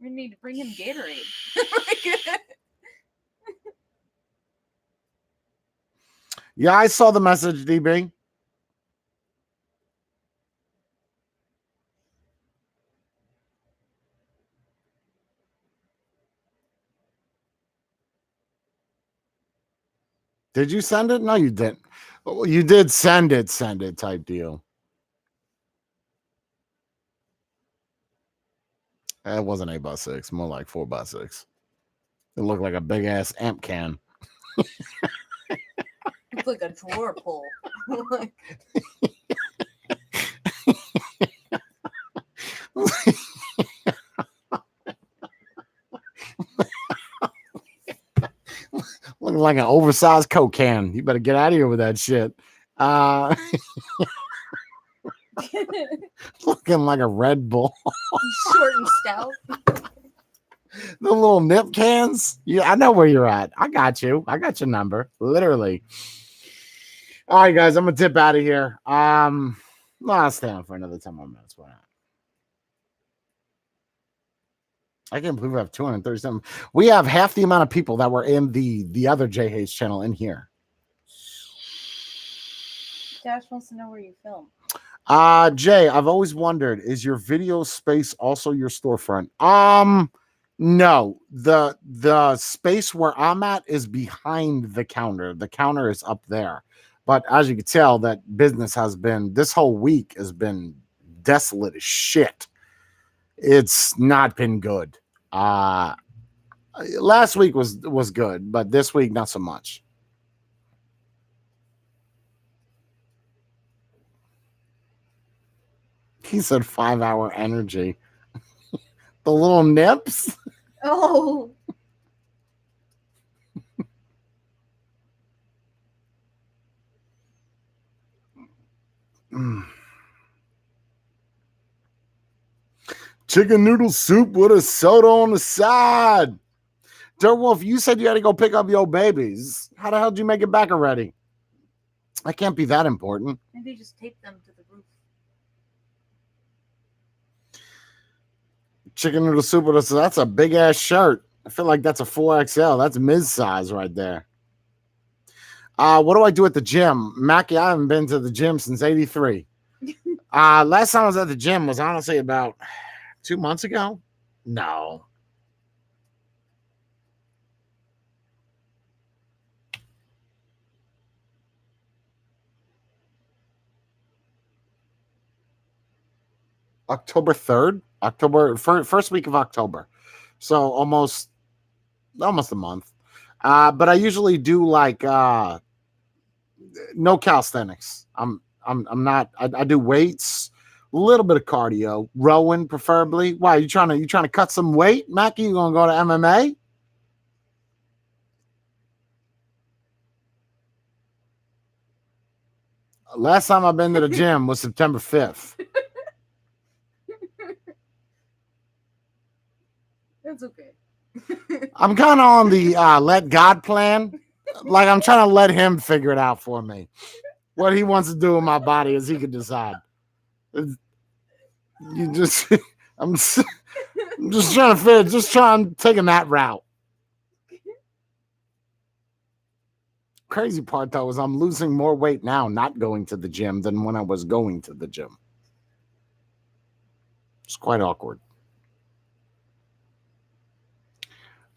We need to bring him Gatorade. Yeah, I saw the message, DB. Did you send it? No, you didn't. Well, you did send it type deal. It wasn't 8x6, more like 4x6. It looked like a big ass amp can. It's like a drawer pull. Looking like an oversized Coke can. You better get out of here with that shit. Looking like a Red Bull. Short and stout. The little nip cans. Yeah, I know where you're at. I got you. I got your number. Literally. All right, guys. I'm gonna dip out of here. No, I'll stay on for another 10 more minutes. Why not? I can't believe we have 237. We have half the amount of people that were in the other J Hayes channel in here. Dash wants to know where you film. Jay, I've always wondered, is your video space also your storefront? No. The space where I'm at is behind the counter. The counter is up there. But as you can tell, that business has been, this whole week has been desolate as shit. It's not been good. Last week was good, but this week not so much. He said 5-hour energy. The little nips. Oh. Chicken noodle soup with a soda on the side. Dirt Wolf, you said you had to go pick up your babies. How the hell did you make it back already? That can't be that important. Maybe just tape them to the roof. Chicken noodle soup with a, that's a big ass shirt. I feel like that's a 4XL. That's Ms. size right there. What do I do at the gym? Mackie, I haven't been to the gym since 83. Last time I was at the gym was honestly about 2 months ago. No. October 3rd, first week of October. So almost a month. But I usually do like no calisthenics. I'm not. I do weights, a little bit of cardio, rowing preferably. Why you trying to cut some weight, Mackie? You gonna go to MMA? Last time I've been to the gym was September 5th. That's okay. I'm kind of on the let God plan. Like I'm trying to let him figure it out for me. What he wants to do with my body is he can decide. You just, I'm just trying to fit. Just trying taking that route. Crazy part though is I'm losing more weight now not going to the gym than when I was going to the gym. It's quite awkward.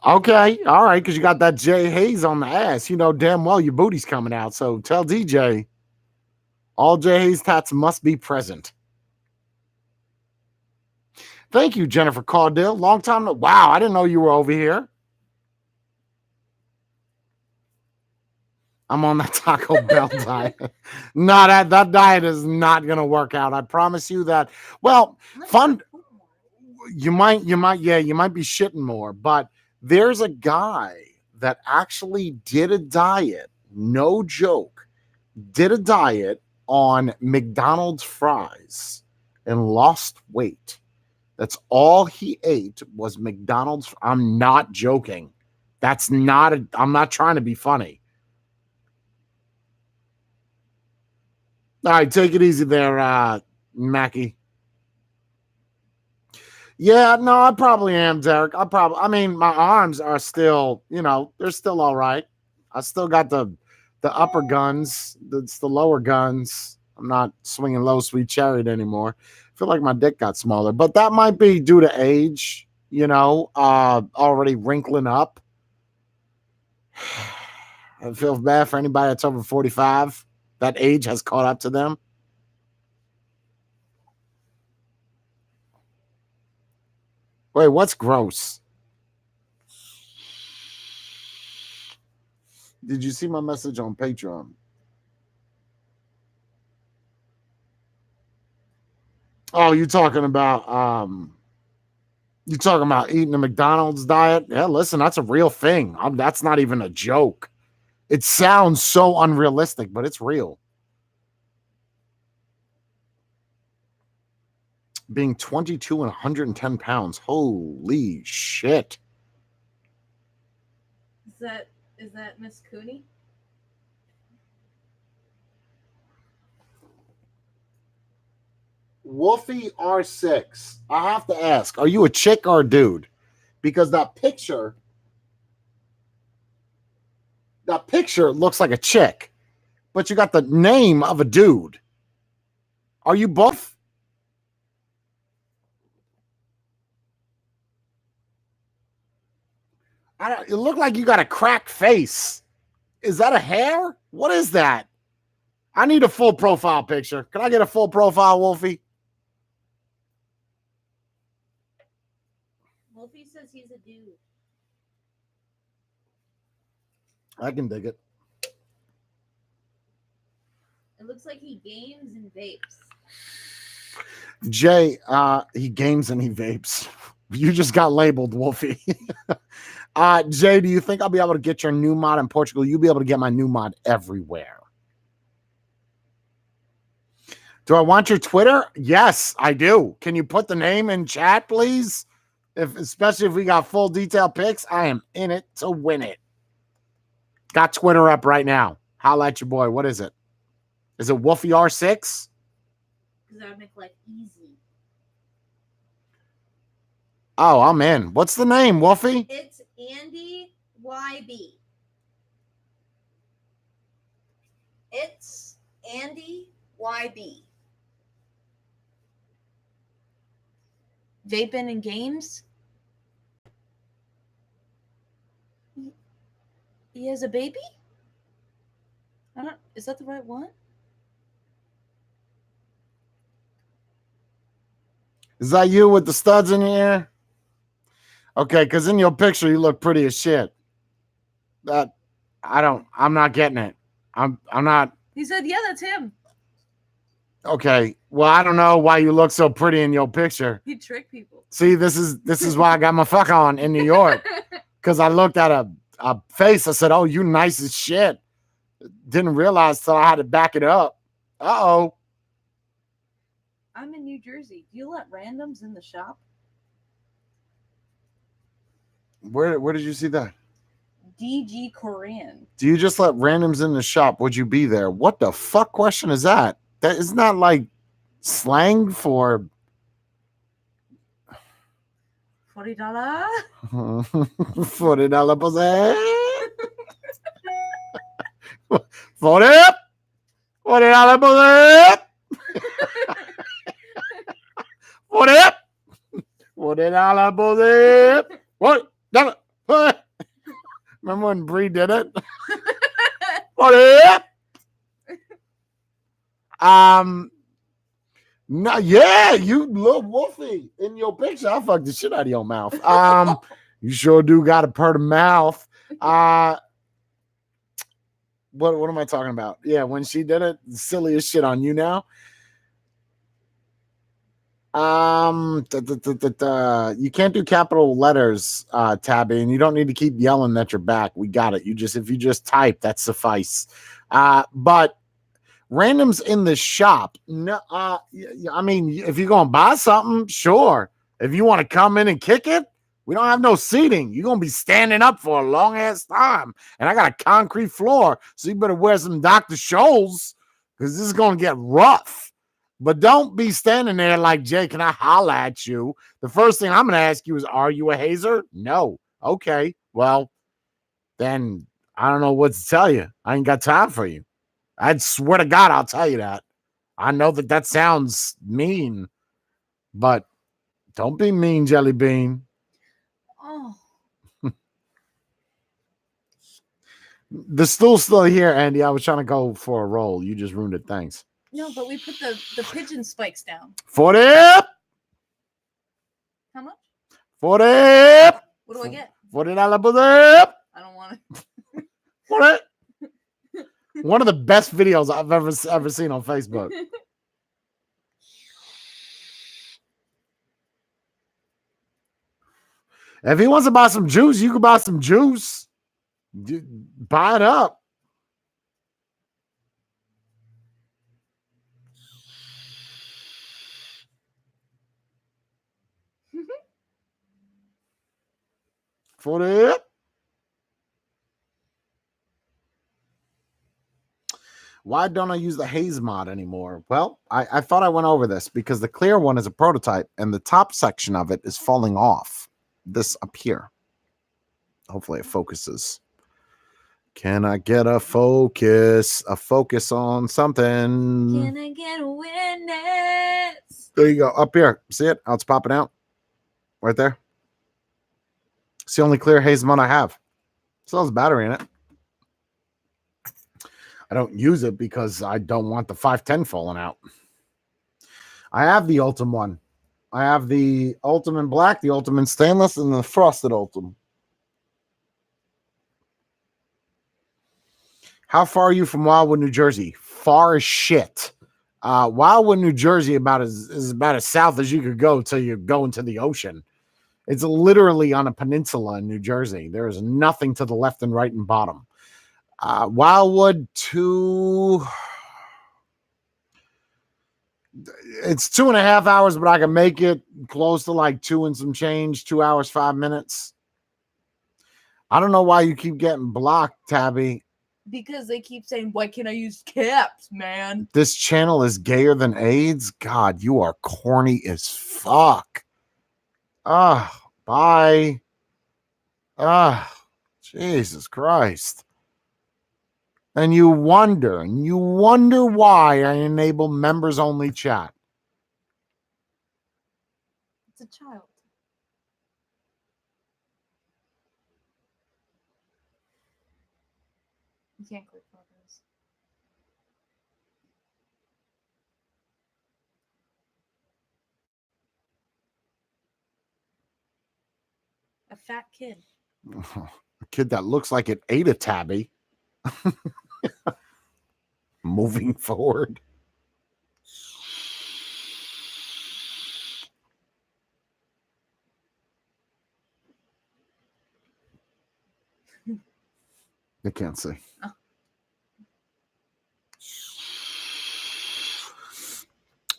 Okay, all right, because you got that Jay Hayes on the ass. You know damn well your booty's coming out. So tell DJ all Jay Hayes tats must be present. Thank you, Jennifer Caudill. Long time. Wow, I didn't know you were over here. I'm on that Taco Bell diet. No, that diet is not gonna work out. I promise you that. Well, fun. You might be shitting more, but there's a guy that actually did a diet, no joke, did a diet on McDonald's fries and lost weight. That's all he ate was McDonald's. I'm not joking. I'm not trying to be funny. All right, take it easy there, Mackie. Yeah, no, I probably am, Derek. I mean, my arms are still, they're still all right. I still got the upper guns. It's the lower guns. I'm not swinging low sweet chariot anymore. I feel like my dick got smaller, but that might be due to age, already wrinkling up. I feel bad for anybody that's over 45. That age has caught up to them. Wait, what's gross? Did you see my message on Patreon? Oh, you talking about eating a McDonald's diet? Yeah, listen, that's a real thing. That's not even a joke. It sounds so unrealistic, but it's real. Being 22 and 110 pounds. Holy shit. Is that Miss Cooney? Wolfie R6. I have to ask, are you a chick or a dude? Because that picture looks like a chick, but you got the name of a dude. Are you both? You look like you got a cracked face. Is that a hair? What is that? I need a full profile picture. Can I get a full profile, Wolfie? Wolfie says he's a dude. I can dig it. It looks like he games and vapes. Jay, he games and he vapes. You just got labeled, Wolfie. Jay, do you think I'll be able to get your new mod in Portugal? You'll be able to get my new mod everywhere. Do I want your Twitter? Yes, I do. Can you put the name in chat, please? Especially if we got full detailed pics, I am in it to win it. Got Twitter up right now. Holla at your boy. What is it? Is it Wolfie R6? Because that would make life easy. Oh, I'm in. What's the name, Wolfie? It's Andy YB. It's Andy YB. Vaping and games. He has a baby? Is that the right one? Is that you with the studs in your ear? Okay, because in your picture you look pretty as shit. I'm not getting it. I'm not. He said, yeah, that's him. Okay. Well, I don't know why you look so pretty in your picture. He tricked people. See, this is why I got my fuck on in New York. Because I looked at a face. I said, oh, you nice as shit. Didn't realize till I had to back it up. Uh-oh. I'm in New Jersey. Do you let randoms in the shop? Where did you see that? DG Korean. Do you just let randoms in the shop? Would you be there? What the fuck question is that? That is not like slang for $40. $40 pussy. 40 $40 pussy. 40 $40 pussy. What? Remember when Bree did it? 40 No, yeah, you look Wolfie in your picture. I fucked the shit out of your mouth. You sure do got a purty mouth. What am I talking about? Yeah, when she did it, silliest shit on you now. You can't do capital letters, Tabby, and you don't need to keep yelling at your back. We got it. If you just type, that suffice. But randoms in the shop. No, I mean, if you're gonna buy something, sure. If you want to come in and kick it, we don't have no seating. You're gonna be standing up for a long ass time, and I got a concrete floor, so you better wear some Dr. Scholl's because this is gonna get rough. But don't be standing there like, Jay, can I holla at you? The first thing I'm gonna ask you is, are you a hazer? No. Okay. Well, then I don't know what to tell you. I ain't got time for you. I'd swear to God, I'll tell you that. I know that sounds mean, but don't be mean, Jelly Bean. Oh. The stool's still here, Andy. I was trying to go for a roll. You just ruined it. Thanks. No, but we put the pigeon spikes down. 40. How much? 40. What do I get? $40 pussy. I don't want it. 40. One of the best videos I've ever seen on Facebook. If he wants to buy some juice, you can buy some juice. Buy it up. For it. Why don't I use the haze mod anymore? Well, I thought I went over this because the clear one is a prototype and the top section of it is falling off. This up here. Hopefully it focuses. Can I get a focus? A focus on something. Can I get a witness? There you go. Up here. See it? How it's popping out? Right there. It's the only clear haze mod I have. Still has a battery in it. I don't use it because I don't want the 510 falling out. I have the Ultim one. I have the Ultim in black, the Ultim in stainless, and the frosted Ultim. How far are you from Wildwood, New Jersey? Far as shit. Wildwood, New Jersey, is about as south as you could go till you go into the ocean. It's literally on a peninsula in New Jersey. There is nothing to the left and right and bottom. Wildwood to it's 2.5 hours, but I can make it close to like 2 and some change, 2 hours, 5 minutes. I don't know why you keep getting blocked, Tabby. Because they keep saying, why can't I use caps, man? This channel is gayer than AIDS. God, you are corny as fuck. Bye. Jesus Christ. And you wonder why I enable members only chat. It's a child. You can't click photos. A fat kid. A kid that looks like it ate a tabby. Moving forward. You can't see. Oh.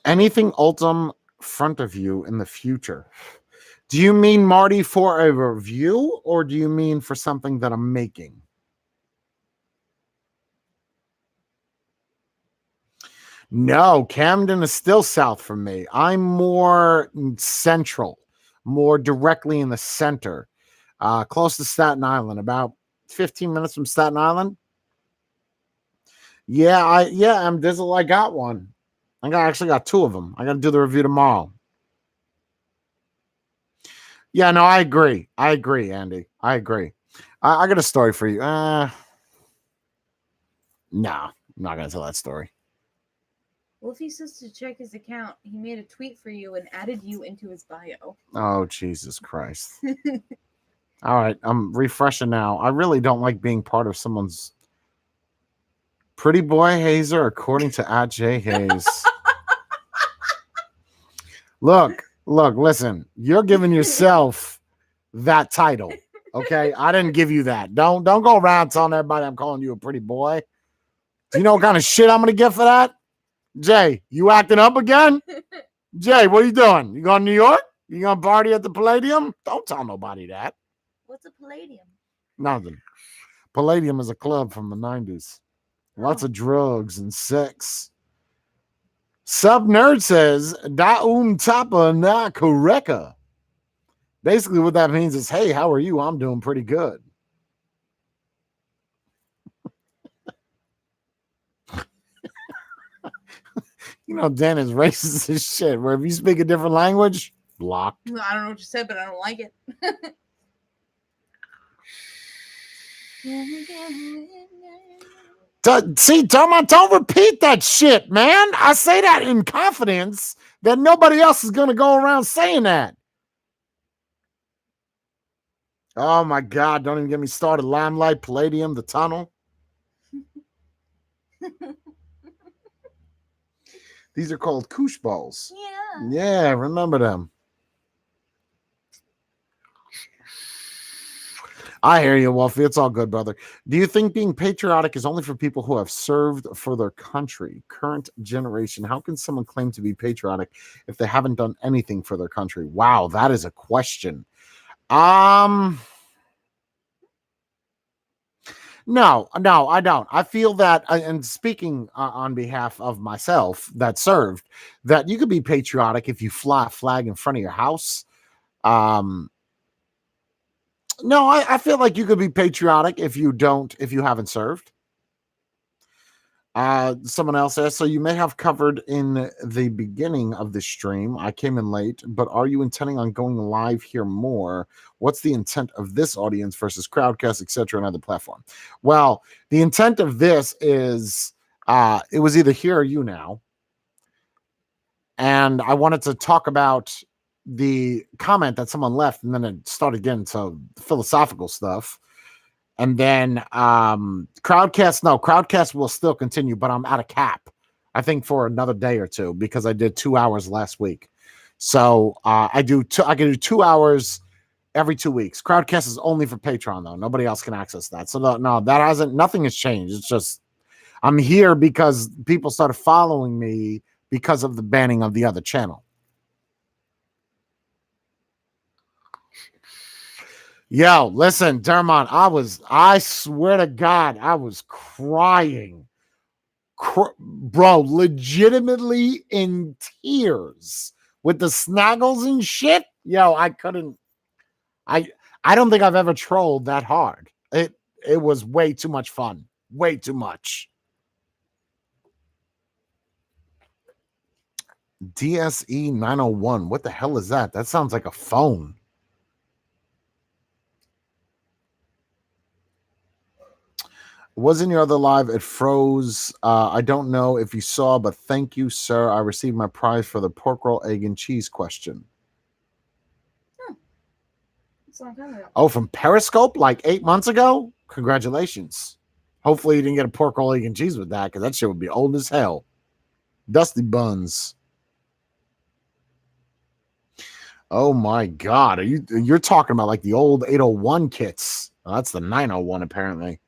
Anything Ultim front of you in the future? Do you mean, Marty, for a review, or do you mean for something that I'm making? No, Camden is still south from me. I'm more central, more directly in the center, close to Staten Island, about 15 minutes from Staten Island. Yeah, I'm Dizzle. I got one. Actually got 2 of them. I got to do the review tomorrow. Yeah, no, I agree, Andy. I agree. I got a story for you. No, I'm not going to tell that story. Wolfie says to check his account. He made a tweet for you and added you into his bio. Oh, Jesus Christ. All right, I'm refreshing now. I really don't like being part of someone's pretty boy Hazer, according to @JHaze. Look, listen. You're giving yourself that title, okay? I didn't give you that. Don't go around telling everybody I'm calling you a pretty boy. Do you know what kind of shit I'm gonna get for that? Jay, you acting up again? Jay, what are you doing? You going to New York? You gonna party at the Palladium? Don't tell nobody that. What's a Palladium? Nothing. Palladium is a club from the 90s. Lots of drugs and sex. Sub Nerd says, Da tapa na koreka. Basically, what that means is, hey, how are you? I'm doing pretty good. You know, Dan is racist as shit. Where if you speak a different language, blocked. I don't know what you said, but I don't like it. See, don't repeat that shit, man. I say that in confidence that nobody else is going to go around saying that. Oh, my God. Don't even get me started. Limelight, Palladium, the tunnel. These are called koosh balls. Yeah. Yeah, remember them. I hear you, Wolfie. It's all good, brother. Do you think being patriotic is only for people who have served for their country? Current generation, how can someone claim to be patriotic if they haven't done anything for their country? Wow, that is a question. No, I don't. I feel that, and speaking on behalf of myself that served, that you could be patriotic if you fly a flag in front of your house. No, I feel like you could be patriotic if you haven't served. Someone else asked, so you may have covered in the beginning of the stream. I came in late, but are you intending on going live here more? What's the intent of this audience versus Crowdcast, etc., and other platform? Well, the intent of this is it was either here or you now. And I wanted to talk about the comment that someone left, and then it started getting to philosophical stuff. And then Crowdcast will still continue, but I'm at a cap I think for another day or two because I did 2 hours last week. So I can do 2 hours every 2 weeks. Crowdcast is only for Patreon though. Nobody else can access that. So no, nothing has changed. It's just I'm here because people started following me because of the banning of the other channel. Yo, listen, Dermont, I swear to God, I was crying. Bro, legitimately in tears with the snaggles and shit. Yo, I couldn't. I don't think I've ever trolled that hard. It was way too much fun. Way too much. DSE 901. What the hell is that? That sounds like a phone. Was in your other live, it froze. I don't know if you saw, but thank you, sir. I received my prize for the pork roll, egg, and cheese question. Oh, from Periscope like 8 months ago? Congratulations. Hopefully you didn't get a pork roll, egg, and cheese with that, because that shit would be old as hell. Dusty buns. Oh my God. You're talking about like the old 801 kits. Oh, that's the 901 apparently.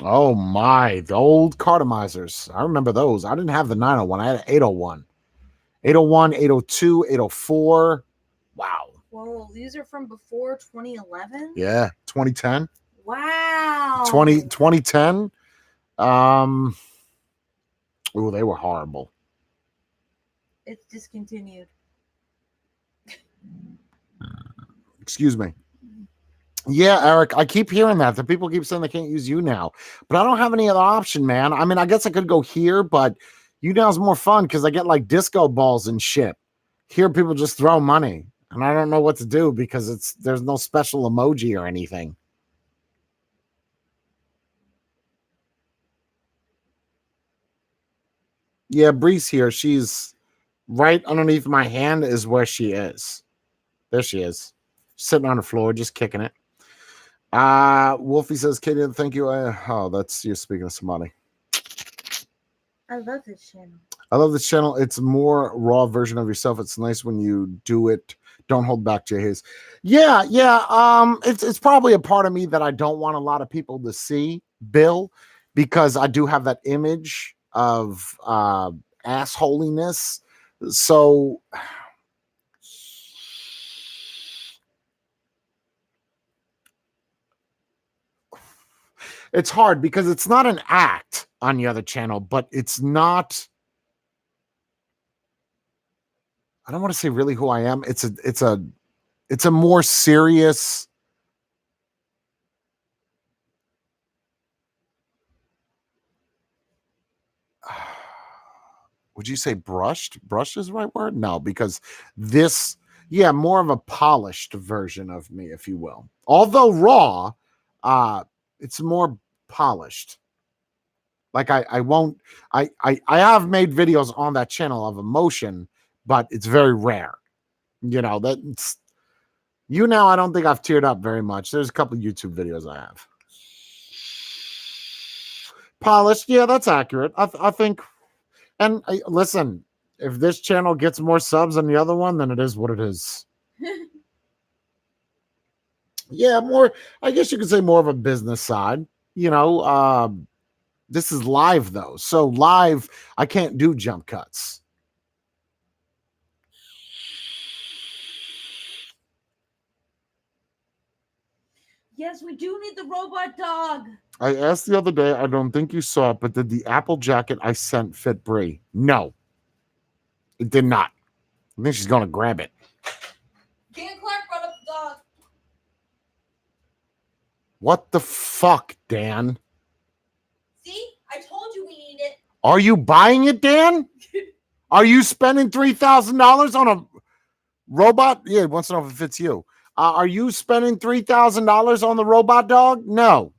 Oh my, the old cartomizers. I remember those. I didn't have the 901. I had an 801. 801, 802, 804. Wow. Whoa, these are from before 2011? Yeah, 2010. Wow. 2010. Oh, they were horrible. It's discontinued. Excuse me. Yeah, Eric, I keep hearing that. The people keep saying they can't use you now, but I don't have any other option, man. I mean, I guess I could go here, but you now is more fun because I get like disco balls and shit. Here, people just throw money, and I don't know what to do because there's no special emoji or anything. Yeah, Bree's here. She's right underneath my hand is where she is. There she is, sitting on the floor, just kicking it. Wolfie says, Katie, thank you. Oh, that's you speaking to somebody. I love this channel. I love this channel. It's more raw version of yourself. It's nice when you do it. Don't hold back, Jay Hayes. Yeah. It's probably a part of me that I don't want a lot of people to see, Bill, because I do have that image of assholiness. So it's hard because it's not an act on the other channel, but it's not. I don't want to say really who I am. It's a more serious. Would you say brushed? Brushed is the right word? No, because this, more of a polished version of me, if you will. Although raw, it's more polished. Like I won't. I have made videos on that channel of emotion, but it's very rare. That's you now. I don't think I've teared up very much. There's a couple of YouTube videos I have. Polished, yeah, that's accurate. I think. And listen, if this channel gets more subs than the other one, then it is what it is. Yeah, more. I guess you could say more of a business side. This is live though, so live I can't do jump cuts. Yes, we do need the robot dog. I asked the other day, I don't think you saw it, but did the Apple jacket I sent fit Brie? No, it did not. I think she's going to grab it. Dan Clark brought up the dog. What the fuck, Dan? See? I told you we need it. Are you buying it, Dan? Are you spending $3,000 on a robot? Yeah, he wants to know if it fits you. Are you spending $3,000 on the robot dog? No.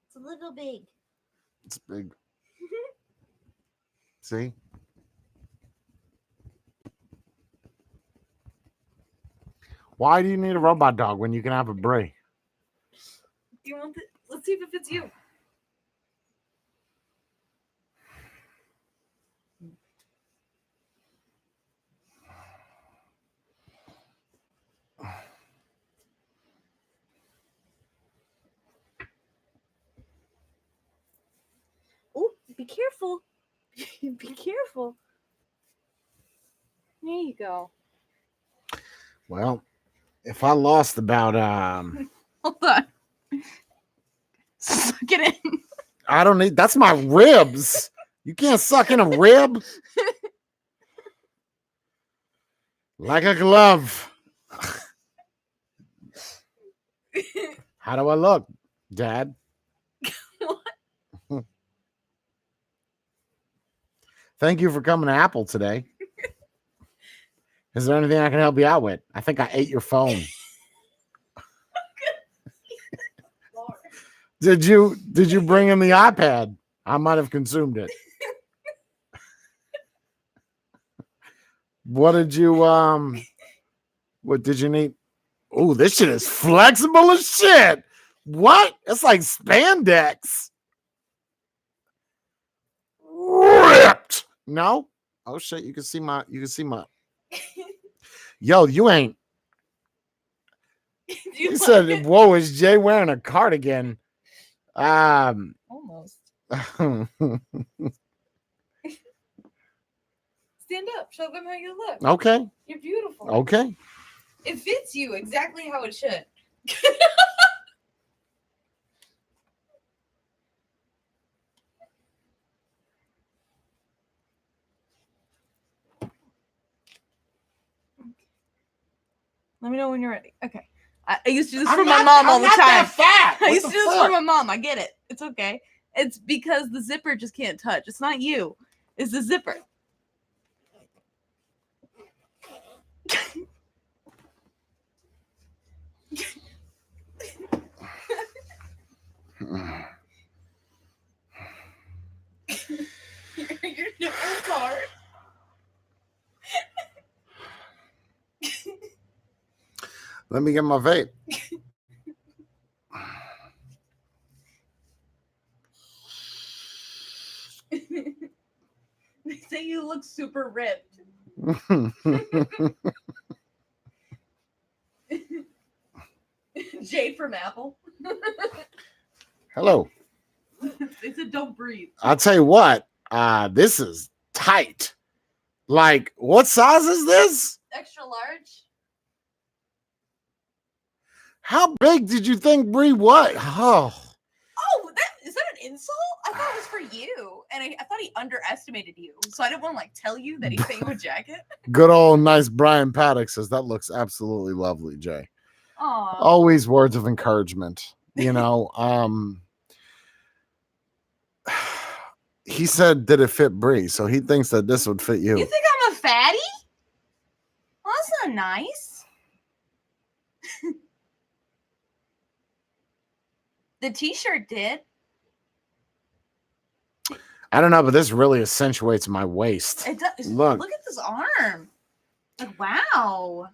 It's a little big. It's big. See? Why do you need a robot dog when you can have a Brie? Do you want it? Let's see if it fits you. Oh, be careful. Be careful. There you go. Well, if I lost about Hold on. Suck it in. I don't need that's my ribs. You can't suck in a rib like a glove. How do I look, Dad? What? Thank you for coming to Apple today. Is there anything I can help you out with? I think I ate your phone. Did you bring in the iPad? I might have consumed it. What did you what did you need? Oh, this shit is flexible as shit. What? It's like spandex. Ripped. No? Oh shit, you can see my Yo, you ain't. You said, it? whoa, is Jay wearing a cardigan? Almost. Stand up. Show them how you look. Okay. You're beautiful. Okay. It fits you exactly how it should. Let me know when you're ready. Okay. I used to do this for my mom all the time. Fat. I used to do this for my mom. I get it. It's okay. It's because the zipper just can't touch. It's not you. It's the zipper. Your nipples hard. Let me get my vape. They say you look super ripped. Jay from Apple. Hello. They said don't breathe. I'll tell you what, this is tight. Like, what size is this? Extra large. How big did you think Brie was? Oh. Oh, is that an insult? I thought it was for you, and I thought he underestimated you. So I didn't want to tell you that he sent you a jacket. Good old nice Brian Paddock says that looks absolutely lovely, Jay. Aww. Always words of encouragement. You know, he said, did it fit Brie? So he thinks that this would fit you. You think I'm a fatty? Well, that's not nice. The t-shirt did. I don't know, but this really accentuates my waist. It does. Look at this arm. Like, wow.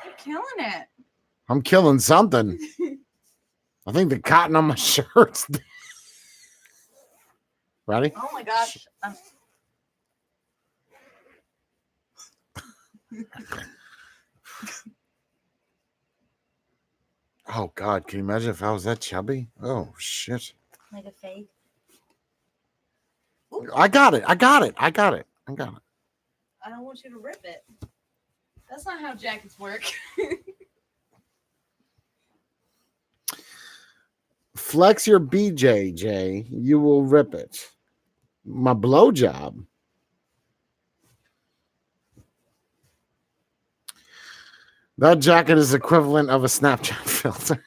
You're killing it. I'm killing something. I think the cotton on my shirt's. Ready? Oh my gosh. Oh God, can you imagine if I was that chubby? Oh shit. Like a fake. I got it. I got it. I don't want you to rip it. That's not how jackets work. Flex your BJ, Jay. You will rip it. My blowjob. That jacket is equivalent of a Snapchat filter.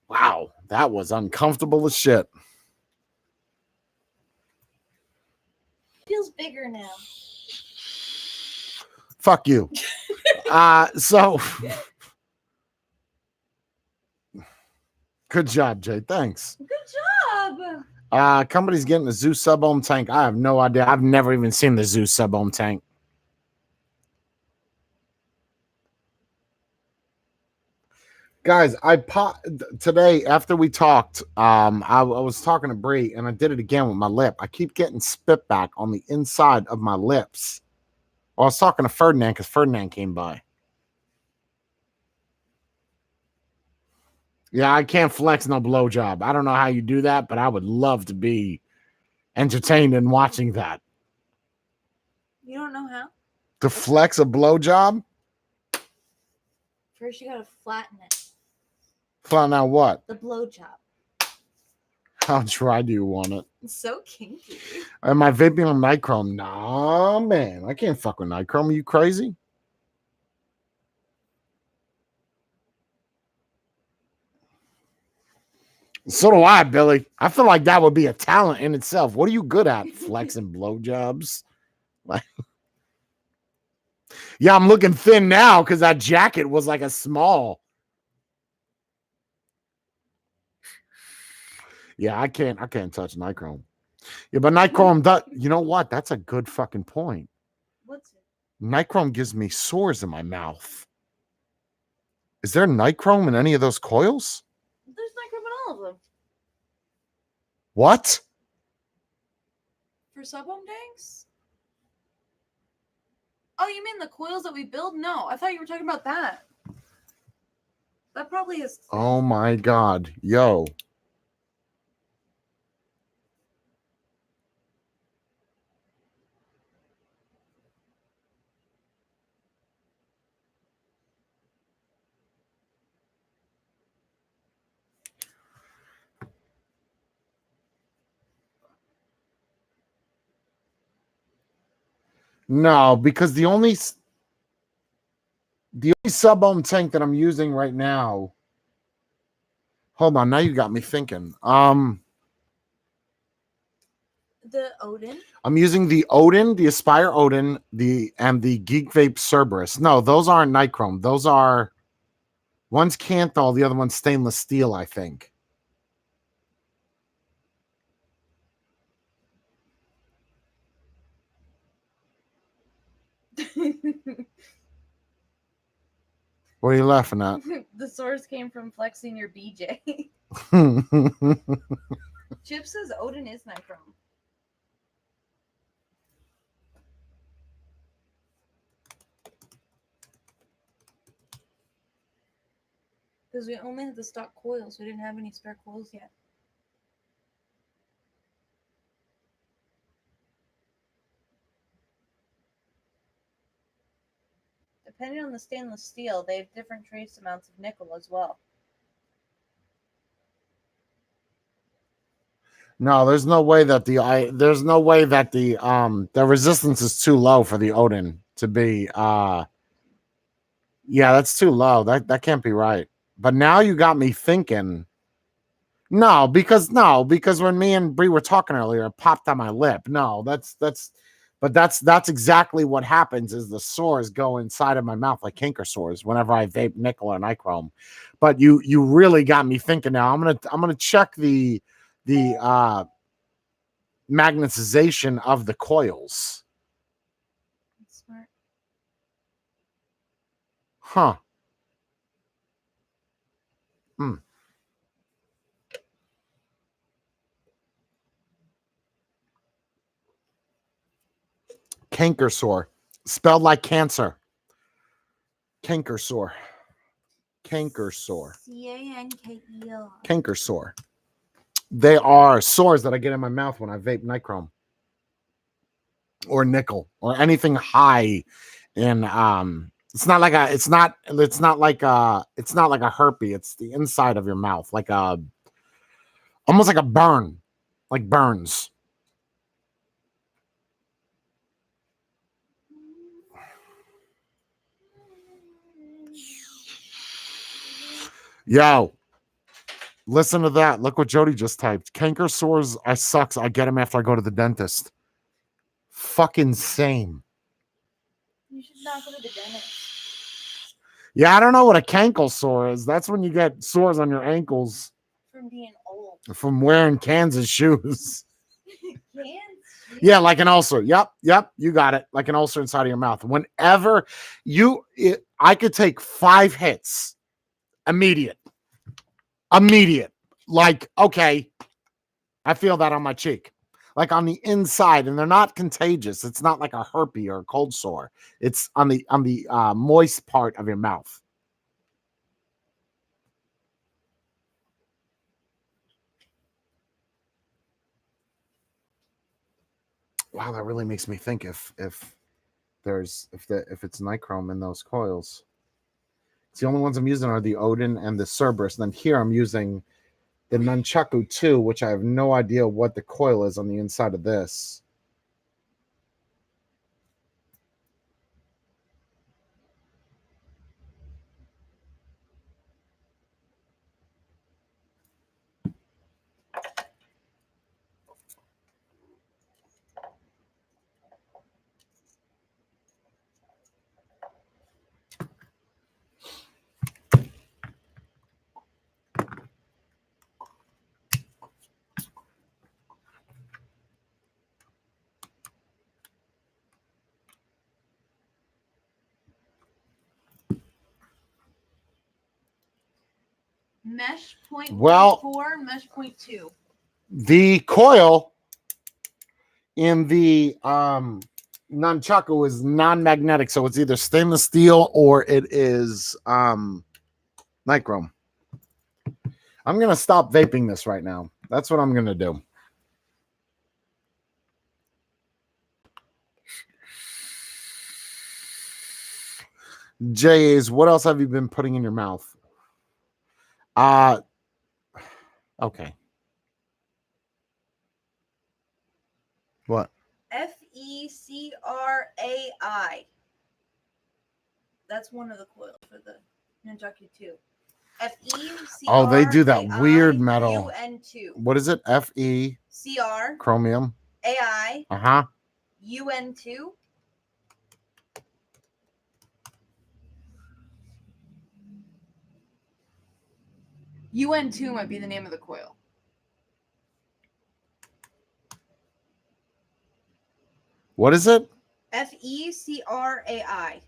Wow, that was uncomfortable as shit. Feels bigger now. Fuck you. So good job, Jay. Thanks. Good job. Company's getting the Zeus sub-ohm tank. I have no idea. I've never even seen the Zeus sub-ohm tank. Guys, today after we talked. I was talking to Bree, and I did it again with my lip. I keep getting spit back on the inside of my lips. Well, I was talking to Ferdinand because Ferdinand came by. Yeah, I can't flex no blowjob. I don't know how you do that, but I would love to be entertained in watching that. You don't know how? To flex a blowjob? First, you gotta flatten it. Flatten out what? The blowjob. How dry do you want it? It's so kinky. Am I vaping on nichrome? Nah, man. I can't fuck with nichrome. Are you crazy? So do I, Billy. I feel like that would be a talent in itself. What are you good at? Flexing blowjobs? Like, yeah, I'm looking thin now because that jacket was like a small. Yeah, I can't touch nichrome. Yeah, but nichrome does. You know what? That's a good fucking point. What's it? Nichrome gives me sores in my mouth. Is there nichrome in any of those coils? There's nichrome in all of them. What? For sub-ohm tanks? Oh, you mean the coils that we build? No, I thought you were talking about that. That probably is. Oh my God. Yo. No, because the only sub-ohm tank that I'm using right now. Hold on, now you got me thinking. The Odin? I'm using the Odin, the Aspire Odin, and the Geek Vape Cerberus. No, those aren't nichrome. Those are one's Kanthal, the other one's stainless steel, I think. What are you laughing at? The source came from flexing your BJ. Chip says Odin is nichrome. Because we only had the stock coils. We didn't have any spare coils yet. Depending on the stainless steel, they have different trace amounts of nickel as well. No, there's no way that the resistance is too low for the Odin to be yeah, that's too low. That can't be right. But now you got me thinking. No, because when me and Bree were talking earlier, it popped on my lip. No, that's exactly what happens is the sores go inside of my mouth like canker sores whenever I vape nickel or nichrome. But you really got me thinking now. I'm gonna check the magnetization of the coils. Smart. Huh. Hmm. Canker sore. Spelled like cancer. Canker sore. Canker sore. C-A-N-K-E-R. Canker sore. They are sores that I get in my mouth when I vape nichrome or nickel or anything high in it's not like a herpes. It's the inside of your mouth, like almost like a burn, like burns. Yo, listen to that. Look what Jody just typed. Canker sores, I sucks. I get them after I go to the dentist. Fucking same. You should not go to the dentist. Yeah, I don't know what a cankle sore is. That's when you get sores on your ankles From being old. from wearing Kansas shoes. Kansas? Yeah, like an ulcer. Yep, you got it. Like an ulcer inside of your mouth. Whenever I could take 5 hits Immediate. Like, okay, I feel that on my cheek, like on the inside, and they're not contagious. It's not like a herpes or a cold sore. It's on the moist part of your mouth. Wow, that really makes me think if it's nichrome in those coils. It's the only ones I'm using are the Odin and the Cerberus. And then here I'm using the Nunchaku 2, which I have no idea what the coil is on the inside of this. Mesh point Well, 4, mesh point 2. The coil in the nunchaku is non-magnetic, so it's either stainless steel or it is nichrome. I'm gonna stop vaping this right now. That's what I'm gonna do. Jays, what else have you been putting in your mouth? Okay. What? FECRAI. That's one of the coils for the Nunchaku 2. FECRAI. Oh, they do that weird metal. UN2. What is it? FE. CR. Chromium. AI. UN2. UN2 might be the name of the coil. What is it? FECRAI.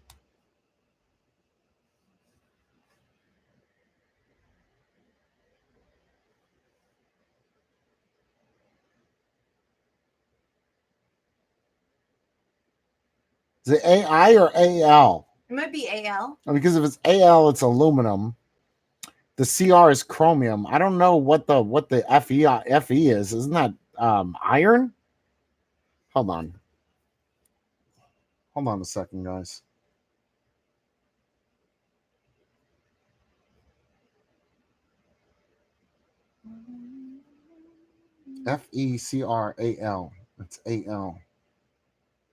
Is it AI or AL? It might be AL. Because if it's AL, it's aluminum. The CR is chromium. I don't know what the FE is. Isn't that iron? Hold on. Hold on a second, guys. FECRAL. It's AL.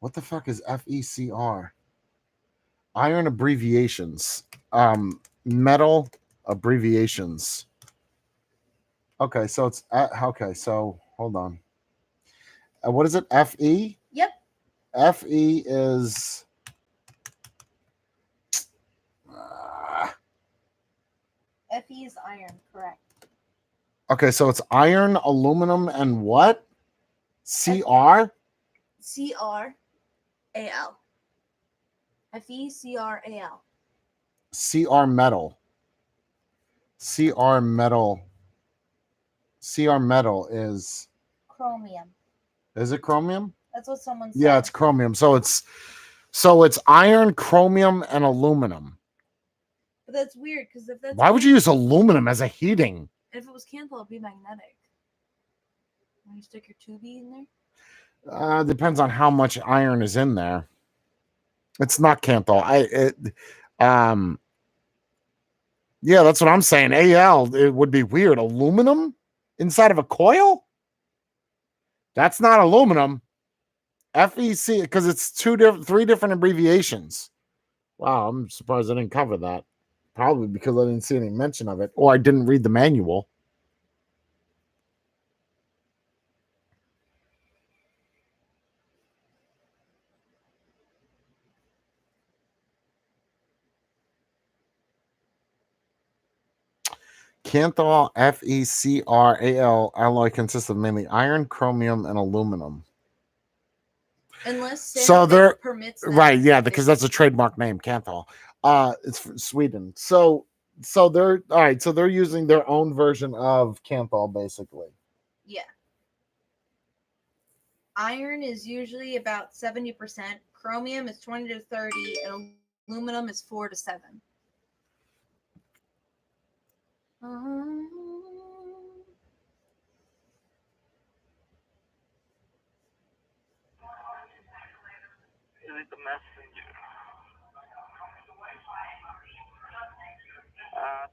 What the fuck is FECR? Iron abbreviations. Metal abbreviations. Okay, so it's okay. So hold on. What is it? FE? Yep. FE is. FE is iron, correct. Okay, so it's iron, aluminum, and what? CR? CRAL. FECRAL. CR metal. CR metal. CR metal is. Chromium. Is it chromium? That's what someone said. Yeah, it's chromium. So it's iron, chromium, and aluminum. But that's weird because if that's why would you use aluminum as a heating? If it was Canthal, it'd be magnetic. When you stick your 2B in there? Depends on how much iron is in there. It's not Canthal. Yeah, that's what I'm saying. AL, it would be weird. Aluminum inside of a coil? That's not aluminum. FEC, because it's three different abbreviations. Wow, I'm surprised I didn't cover that. Probably because I didn't see any mention of it, or I didn't read the manual. Canthal FECRAL alloy consists of mainly iron, chromium, and aluminum. Unless permits that. Right, yeah, because that's a trademark name, Canthal. It's from Sweden. So So they're all right. So they're using their own version of Canthol, basically. Yeah. Iron is usually about 70%. Chromium is 20 to 30, and aluminum is 4 to 7. Is it the messenger?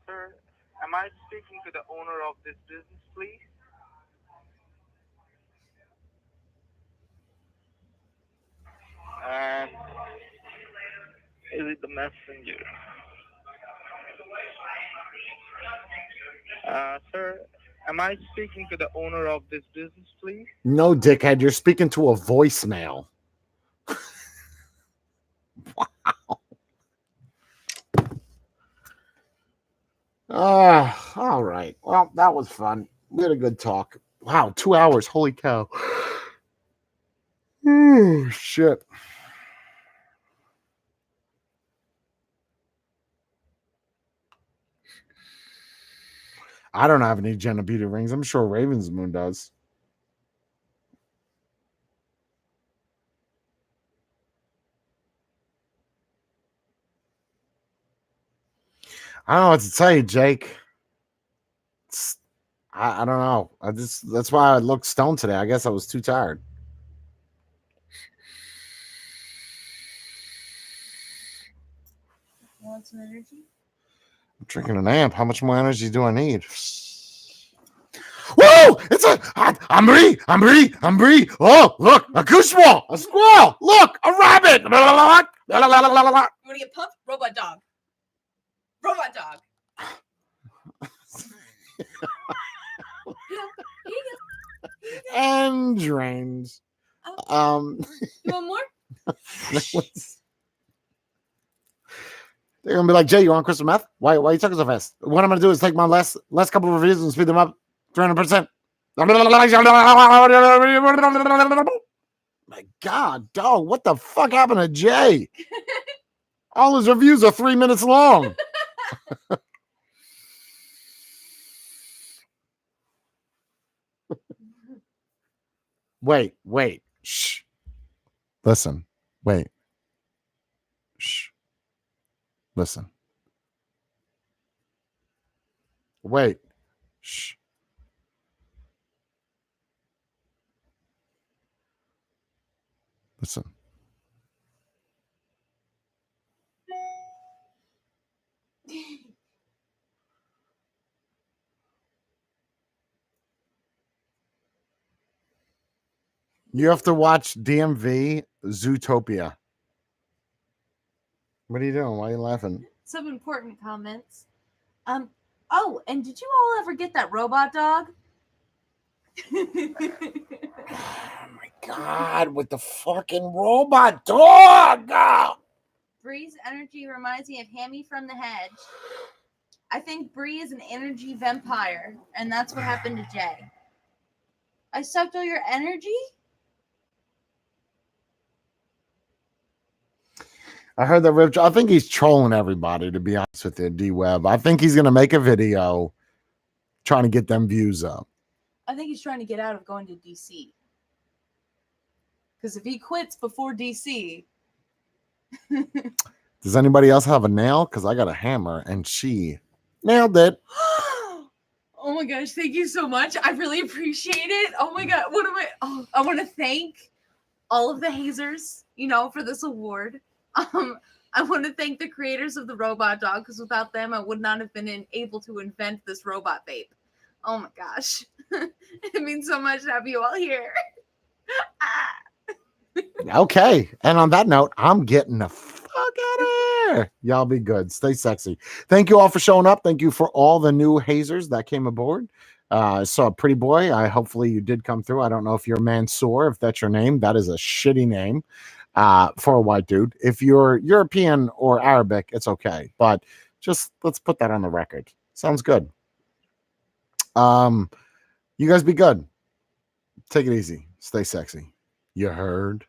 Sir, am I speaking to the owner of this business, please? And is it the messenger? Sir, am I speaking to the owner of this business, please? No, dickhead, you're speaking to a voicemail. All right. Well, that was fun. We had a good talk. Wow, 2 hours. Holy cow. Oh, shit. I don't have any Jenna Beauty rings. I'm sure Raven's Moon does. I don't know what to tell you, Jake. I don't know. That's why I looked stoned today. I guess I was too tired. Want some energy? I'm drinking an amp. How much more energy do I need? Whoa! I'm Brie. Oh, look, a gooseball, a squirrel. Look, a rabbit. You want to get puffed? Robot dog. Robot dog. Here you go. And drains. You want more? They're gonna be like, Jay, you want crystal meth? Why are you talking so fast? What I'm gonna do is take my last couple of reviews and speed them up 300%. My God, dog, what the fuck happened to Jay? All his reviews are 3 minutes long. Wait. Shh. Listen. Wait. Shh. Listen. Wait. Shh. Listen. You have to watch DMV Zootopia. What are you doing? Why are you laughing? Some important comments. Oh, and did you all ever get that robot dog? Oh my God, with the fucking robot dog! Bree's energy reminds me of Hammy from the Hedge. I think Bree is an energy vampire, and that's what happened to Jay. I sucked all your energy? I heard that Rip. I think he's trolling everybody, to be honest with you, D-Web. I think he's going to make a video trying to get them views up. I think he's trying to get out of going to DC. Because if he quits before DC... Does anybody else have a nail? Because I got a hammer, and she nailed it. Oh my gosh, thank you so much. I really appreciate it. Oh my God, what am I... Oh, I want to thank all of the hazers, for this award. I want to thank the creators of the robot dog, because without them, I would not have been able to invent this robot vape. Oh my gosh. It means so much to have you all here. Okay. And on that note, I'm getting the fuck out of here. Y'all be good. Stay sexy. Thank you all for showing up. Thank you for all the new hazers that came aboard. I saw a pretty boy. Hopefully you did come through. I don't know if you're Mansoor, if that's your name. That is a shitty name for a white dude. If you're European or Arabic, it's okay. But just let's put that on the record. Sounds good. You guys be good. Take it easy. Stay sexy. You heard?